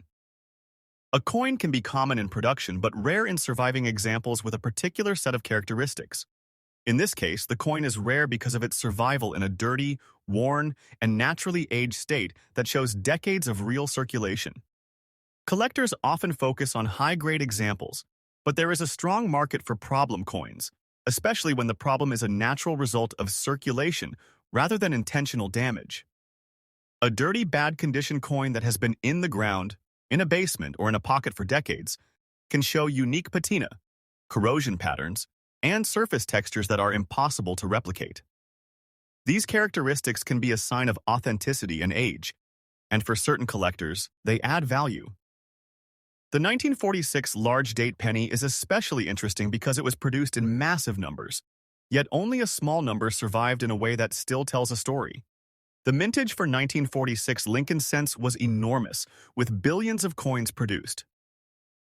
A coin can be common in production but rare in surviving examples with a particular set of characteristics. In this case, the coin is rare because of its survival in a dirty, worn, and naturally aged state that shows decades of real circulation. Collectors often focus on high-grade examples, but there is a strong market for problem coins, especially when the problem is a natural result of circulation rather than intentional damage. A dirty, bad-condition coin that has been in the ground, in a basement, or in a pocket for decades can show unique patina, corrosion patterns, and surface textures that are impossible to replicate. These characteristics can be a sign of authenticity and age, and for certain collectors, they add value. The 1946 large date penny is especially interesting because it was produced in massive numbers, yet only a small number survived in a way that still tells a story. The mintage for 1946 Lincoln cents was enormous, with billions of coins produced.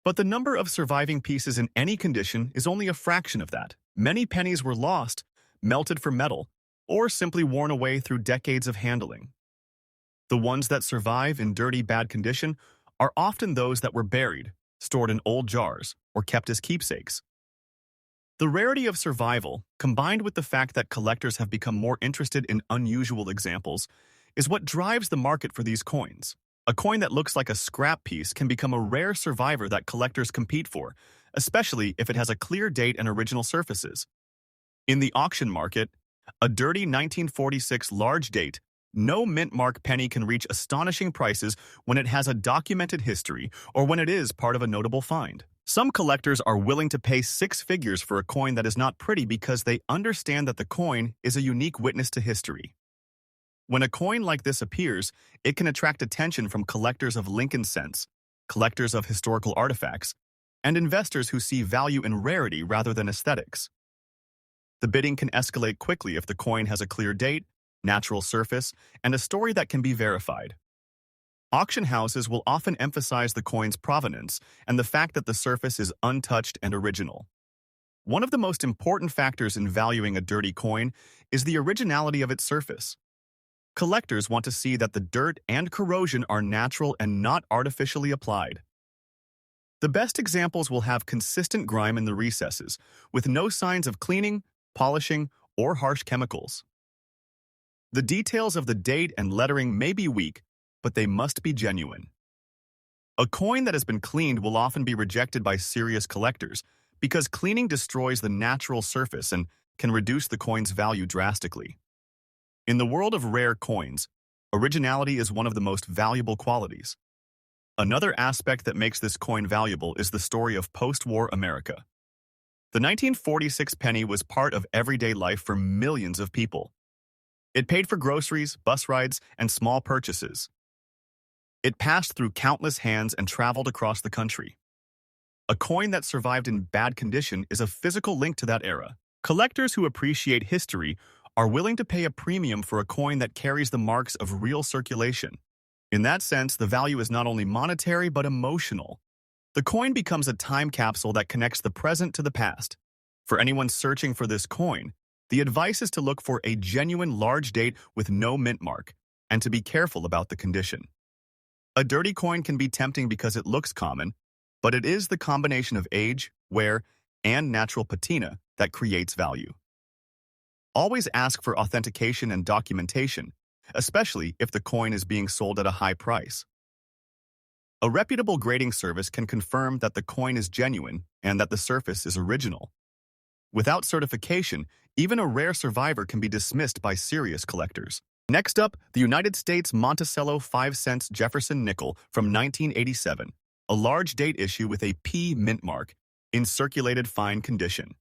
But the number of surviving pieces in any condition is only a fraction of that. Many pennies were lost, melted for metal, or simply worn away through decades of handling. The ones that survive in dirty, bad condition are often those that were buried, stored in old jars, or kept as keepsakes. The rarity of survival, combined with the fact that collectors have become more interested in unusual examples, is what drives the market for these coins. A coin that looks like a scrap piece can become a rare survivor that collectors compete for, especially if it has a clear date and original surfaces. In the auction market, a dirty 1946 large date, no mint mark penny can reach astonishing prices when it has a documented history or when it is part of a notable find. Some collectors are willing to pay six figures for a coin that is not pretty because they understand that the coin is a unique witness to history. When a coin like this appears, it can attract attention from collectors of Lincoln cents, collectors of historical artifacts, and investors who see value in rarity rather than aesthetics. The bidding can escalate quickly if the coin has a clear date, natural surface, and a story that can be verified. Auction houses will often emphasize the coin's provenance and the fact that the surface is untouched and original. One of the most important factors in valuing a dirty coin is the originality of its surface. Collectors want to see that the dirt and corrosion are natural and not artificially applied. The best examples will have consistent grime in the recesses, with no signs of cleaning, polishing, or harsh chemicals. The details of the date and lettering may be weak, but they must be genuine. A coin that has been cleaned will often be rejected by serious collectors because cleaning destroys the natural surface and can reduce the coin's value drastically. In the world of rare coins, originality is one of the most valuable qualities. Another aspect that makes this coin valuable is the story of post-war America. The 1946 penny was part of everyday life for millions of people. It paid for groceries, bus rides, and small purchases. It passed through countless hands and traveled across the country. A coin that survived in bad condition is a physical link to that era. Collectors who appreciate history are willing to pay a premium for a coin that carries the marks of real circulation. In that sense, the value is not only monetary but emotional. The coin becomes a time capsule that connects the present to the past. For anyone searching for this coin, the advice is to look for a genuine large date with no mint mark, and to be careful about the condition. A dirty coin can be tempting because it looks common, but it is the combination of age, wear, and natural patina that creates value. Always ask for authentication and documentation, especially if the coin is being sold at a high price. A reputable grading service can confirm that the coin is genuine and that the surface is original. Without certification, even a rare survivor can be dismissed by serious collectors. Next up, the United States Monticello 5-cent Jefferson nickel from 1987, a large date issue with a P mint mark, in circulated fine condition.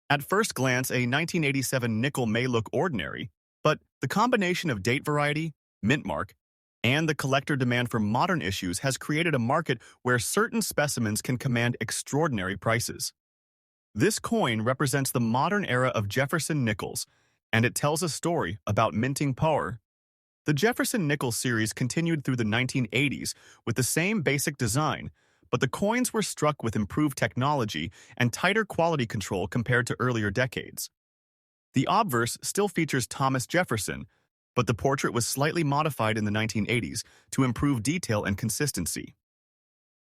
At first glance, a 1987 nickel may look ordinary, but the combination of date variety, mint mark, and the collector demand for modern issues has created a market where certain specimens can command extraordinary prices. This coin represents the modern era of Jefferson nickels, and it tells a story about minting power. The Jefferson nickel series continued through the 1980s with the same basic design, but the coins were struck with improved technology and tighter quality control compared to earlier decades. The obverse still features Thomas Jefferson, but the portrait was slightly modified in the 1980s to improve detail and consistency.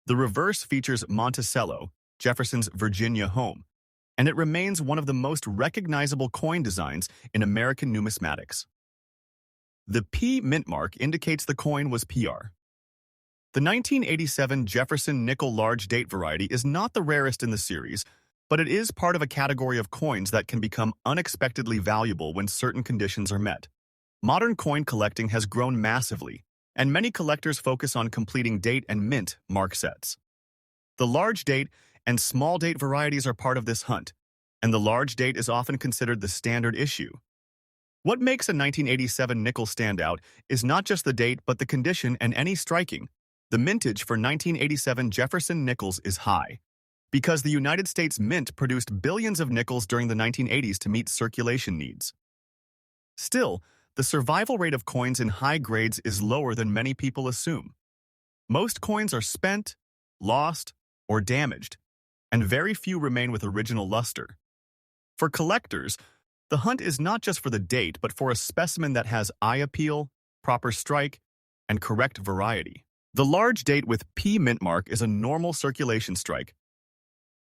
The reverse features Monticello, Jefferson's Virginia home, and it remains one of the most recognizable coin designs in American numismatics. The P mint mark indicates the coin was PR. The 1987 Jefferson nickel large date variety is not the rarest in the series, but it is part of a category of coins that can become unexpectedly valuable when certain conditions are met. Modern coin collecting has grown massively, and many collectors focus on completing date and mint mark sets. The large date and small date varieties are part of this hunt, and the large date is often considered the standard issue. What makes a 1987 nickel stand out is not just the date but the condition and any striking. The mintage for 1987 Jefferson nickels is high, because the United States Mint produced billions of nickels during the 1980s to meet circulation needs. Still, the survival rate of coins in high grades is lower than many people assume. Most coins are spent, lost, or damaged, and very few remain with original luster. For collectors, the hunt is not just for the date but for a specimen that has eye appeal, proper strike, and correct variety. The large date with P mint mark is a normal circulation strike.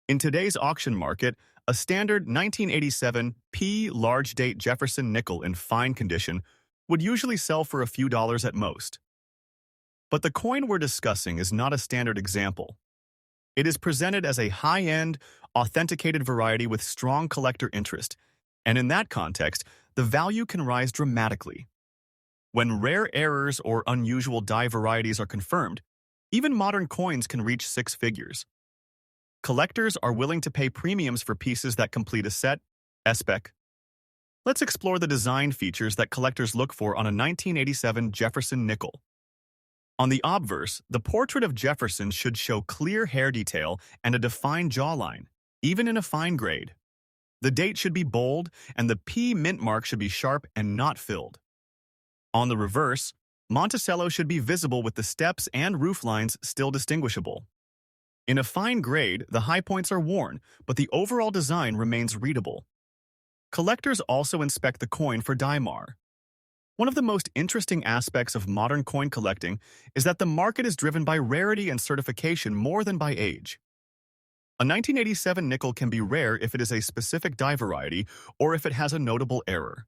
In today's auction market, a standard 1987 P large date Jefferson nickel in fine condition would usually sell for a few dollars at most. But the coin we're discussing is not a standard example. It is presented as a high-end, authenticated variety with strong collector interest, and in that context, the value can rise dramatically. When rare errors or unusual die varieties are confirmed, even modern coins can reach six figures. Collectors are willing to pay premiums for pieces that complete a set, spec. Let's explore the design features that collectors look for on a 1987 Jefferson nickel. On the obverse, the portrait of Jefferson should show clear hair detail and a defined jawline, even in a fine grade. The date should be bold, and the P mint mark should be sharp and not filled. On the reverse, Monticello should be visible with the steps and roof lines still distinguishable. In a fine grade, the high points are worn, but the overall design remains readable. Collectors also inspect the coin for die mar. One of the most interesting aspects of modern coin collecting is that the market is driven by rarity and certification more than by age. A 1987 nickel can be rare if it is a specific die variety or if it has a notable error.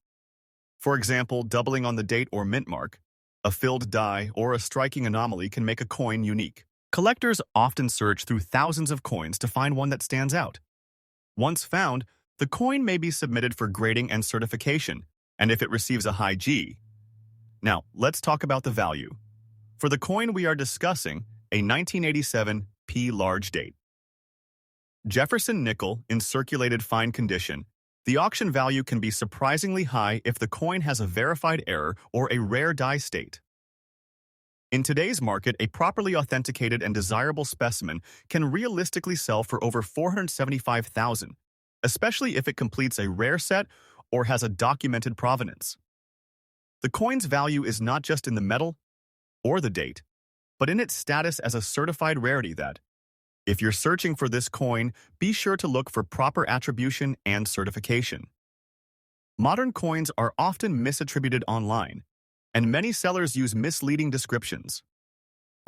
For example, doubling on the date or mint mark, a filled die, or a striking anomaly can make a coin unique. Collectors often search through thousands of coins to find one that stands out. Once found, the coin may be submitted for grading and certification, and if it receives a high G. Now, let's talk about the value. For the coin we are discussing, a 1987 P large date. Jefferson nickel in circulated fine condition, the auction value can be surprisingly high if the coin has a verified error or a rare die state. In today's market, a properly authenticated and desirable specimen can realistically sell for over $475,000, especially if it completes a rare set or has a documented provenance. The coin's value is not just in the metal or the date, but in its status as a certified rarity that, if you're searching for this coin, be sure to look for proper attribution and certification. Modern coins are often misattributed online, and many sellers use misleading descriptions.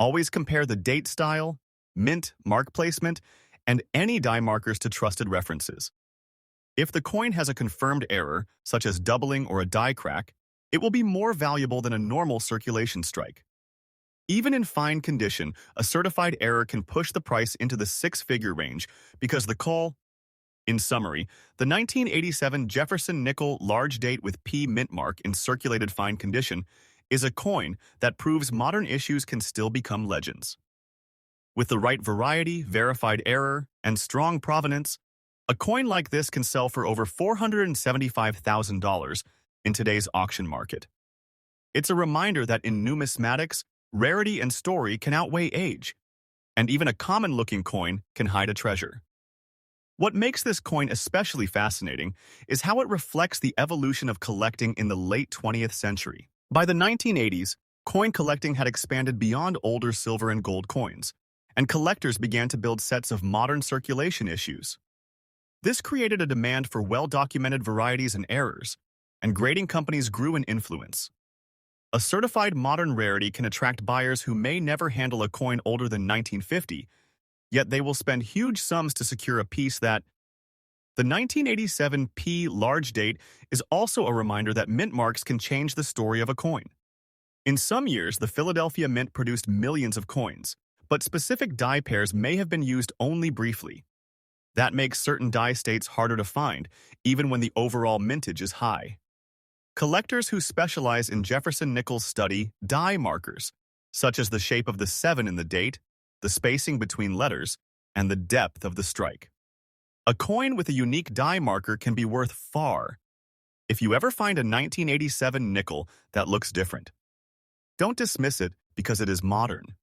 Always compare the date style, mint, mark placement, and any die markers to trusted references. If the coin has a confirmed error, such as doubling or a die crack, it will be more valuable than a normal circulation strike. Even in fine condition, a certified error can push the price into the six-figure range because the call. In summary, the 1987 Jefferson nickel large date with P mint mark in circulated fine condition is a coin that proves modern issues can still become legends. With the right variety, verified error, and strong provenance, A coin like this can sell for over $475,000 in today's auction market. It's a reminder that in numismatics, rarity and story can outweigh age, and even a common-looking coin can hide a treasure. What makes this coin especially fascinating is how it reflects the evolution of collecting in the late 20th century. By the 1980s, coin collecting had expanded beyond older silver and gold coins, and collectors began to build sets of modern circulation issues. This created a demand for well-documented varieties and errors, and grading companies grew in influence. A certified modern rarity can attract buyers who may never handle a coin older than 1950, yet they will spend huge sums to secure a piece that. The 1987 P large date is also a reminder that mint marks can change the story of a coin. In some years, the Philadelphia Mint produced millions of coins, but specific die pairs may have been used only briefly. That makes certain die states harder to find, even when the overall mintage is high. Collectors who specialize in Jefferson Nichols study die markers, such as the shape of the 7 in the date, the spacing between letters, and the depth of the strike. A coin with a unique die marker can be worth far. If you ever find a 1987 nickel that looks different, don't dismiss it because it is modern.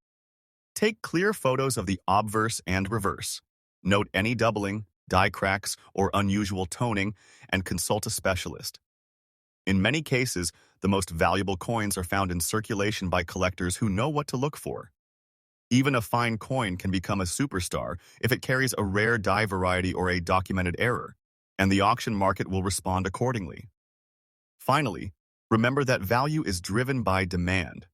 Take clear photos of the obverse and reverse. Note any doubling, die cracks, or unusual toning, and consult a specialist. In many cases, the most valuable coins are found in circulation by collectors who know what to look for. Even a fine coin can become a superstar if it carries a rare die variety or a documented error, and the auction market will respond accordingly. Finally, remember that value is driven by demand.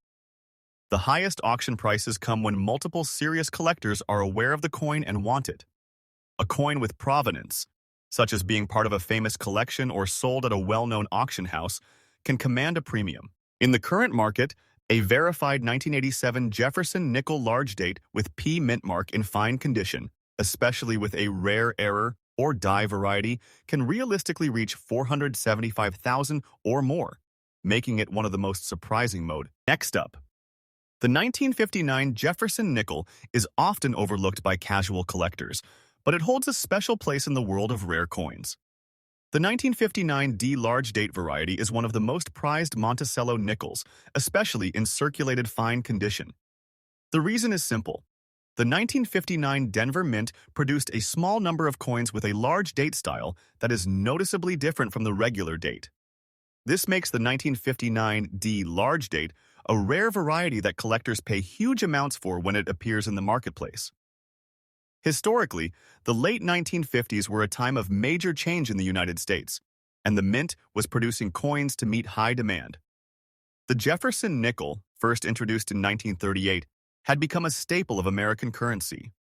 The highest auction prices come when multiple serious collectors are aware of the coin and want it. A coin with provenance, such as being part of a famous collection or sold at a well-known auction house, can command a premium. In the current market, a verified 1987 Jefferson nickel large date with P mint mark in fine condition, especially with a rare error or die variety, can realistically reach $475,000 or more, making it one of the most surprising mode. Next up, the 1959 Jefferson nickel is often overlooked by casual collectors, but it holds a special place in the world of rare coins. The 1959 D large date variety is one of the most prized Monticello nickels, especially in circulated fine condition. The reason is simple. The 1959 Denver Mint produced a small number of coins with a large date style that is noticeably different from the regular date. This makes the 1959 D large date a rare variety that collectors pay huge amounts for when it appears in the marketplace. Historically, the late 1950s were a time of major change in the United States, and the mint was producing coins to meet high demand. The Jefferson nickel, first introduced in 1938, had become a staple of American currency.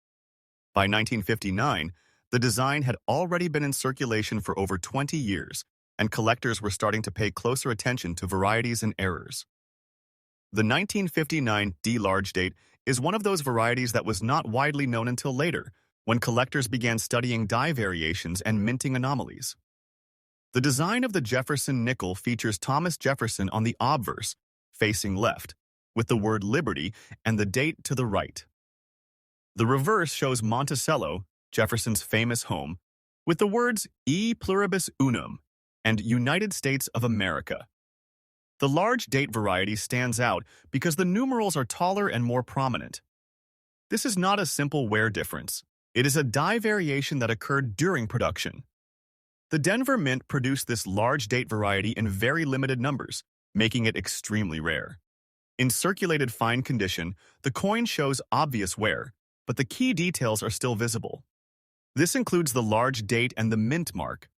By 1959, the design had already been in circulation for over 20 years, and collectors were starting to pay closer attention to varieties and errors. The 1959 D large date is one of those varieties that was not widely known until later, when collectors began studying die variations and minting anomalies. The design of the Jefferson nickel features Thomas Jefferson on the obverse, facing left, with the word Liberty and the date to the right. The reverse shows Monticello, Jefferson's famous home, with the words E pluribus unum and United States of America. The large date variety stands out because the numerals are taller and more prominent. This is not a simple wear difference. It is a die variation that occurred during production. The Denver Mint produced this large date variety in very limited numbers, making it extremely rare. In circulated fine condition, the coin shows obvious wear, but the key details are still visible. This includes the large date and the mint mark.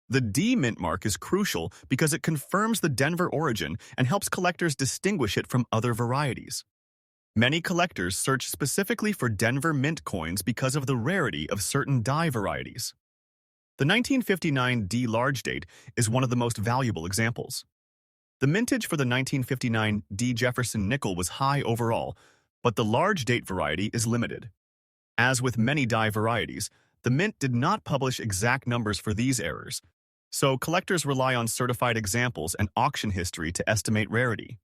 The D mint mark is crucial because it confirms the Denver origin and helps collectors distinguish it from other varieties. Many collectors search specifically for Denver mint coins because of the rarity of certain die varieties. The 1959 D large date is one of the most valuable examples. The mintage for the 1959 D Jefferson nickel was high overall, but the large date variety is limited. As with many die varieties, the mint did not publish exact numbers for these errors, so collectors rely on certified examples and auction history to estimate rarity.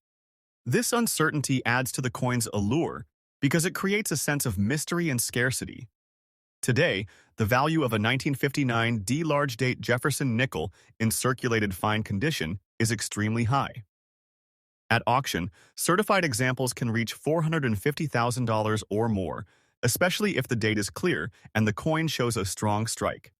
This uncertainty adds to the coin's allure because it creates a sense of mystery and scarcity. Today, the value of a 1959 D large date Jefferson nickel in circulated fine condition is extremely high. At auction, certified examples can reach $450,000 or more, especially if the date is clear and the coin shows a strong strike.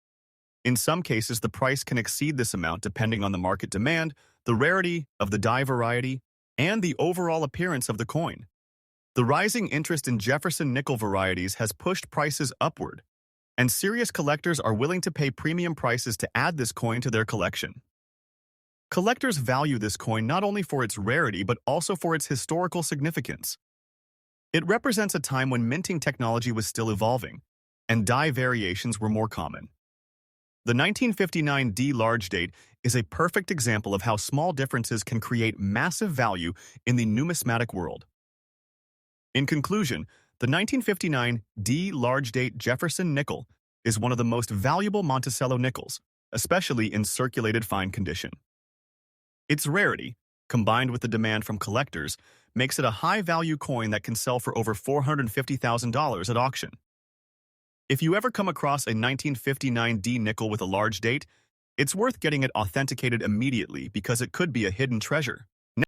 In some cases, the price can exceed this amount depending on the market demand, the rarity of the die variety, and the overall appearance of the coin. The rising interest in Jefferson nickel varieties has pushed prices upward, and serious collectors are willing to pay premium prices to add this coin to their collection. Collectors value this coin not only for its rarity but also for its historical significance. It represents a time when minting technology was still evolving, and die variations were more common. The 1959 D large date is a perfect example of how small differences can create massive value in the numismatic world. In conclusion, the 1959 D large date Jefferson nickel is one of the most valuable Monticello nickels, especially in circulated fine condition. Its rarity, combined with the demand from collectors, makes it a high-value coin that can sell for over $450,000 at auction. If you ever come across a 1959 D nickel with a large date, it's worth getting it authenticated immediately because it could be a hidden treasure.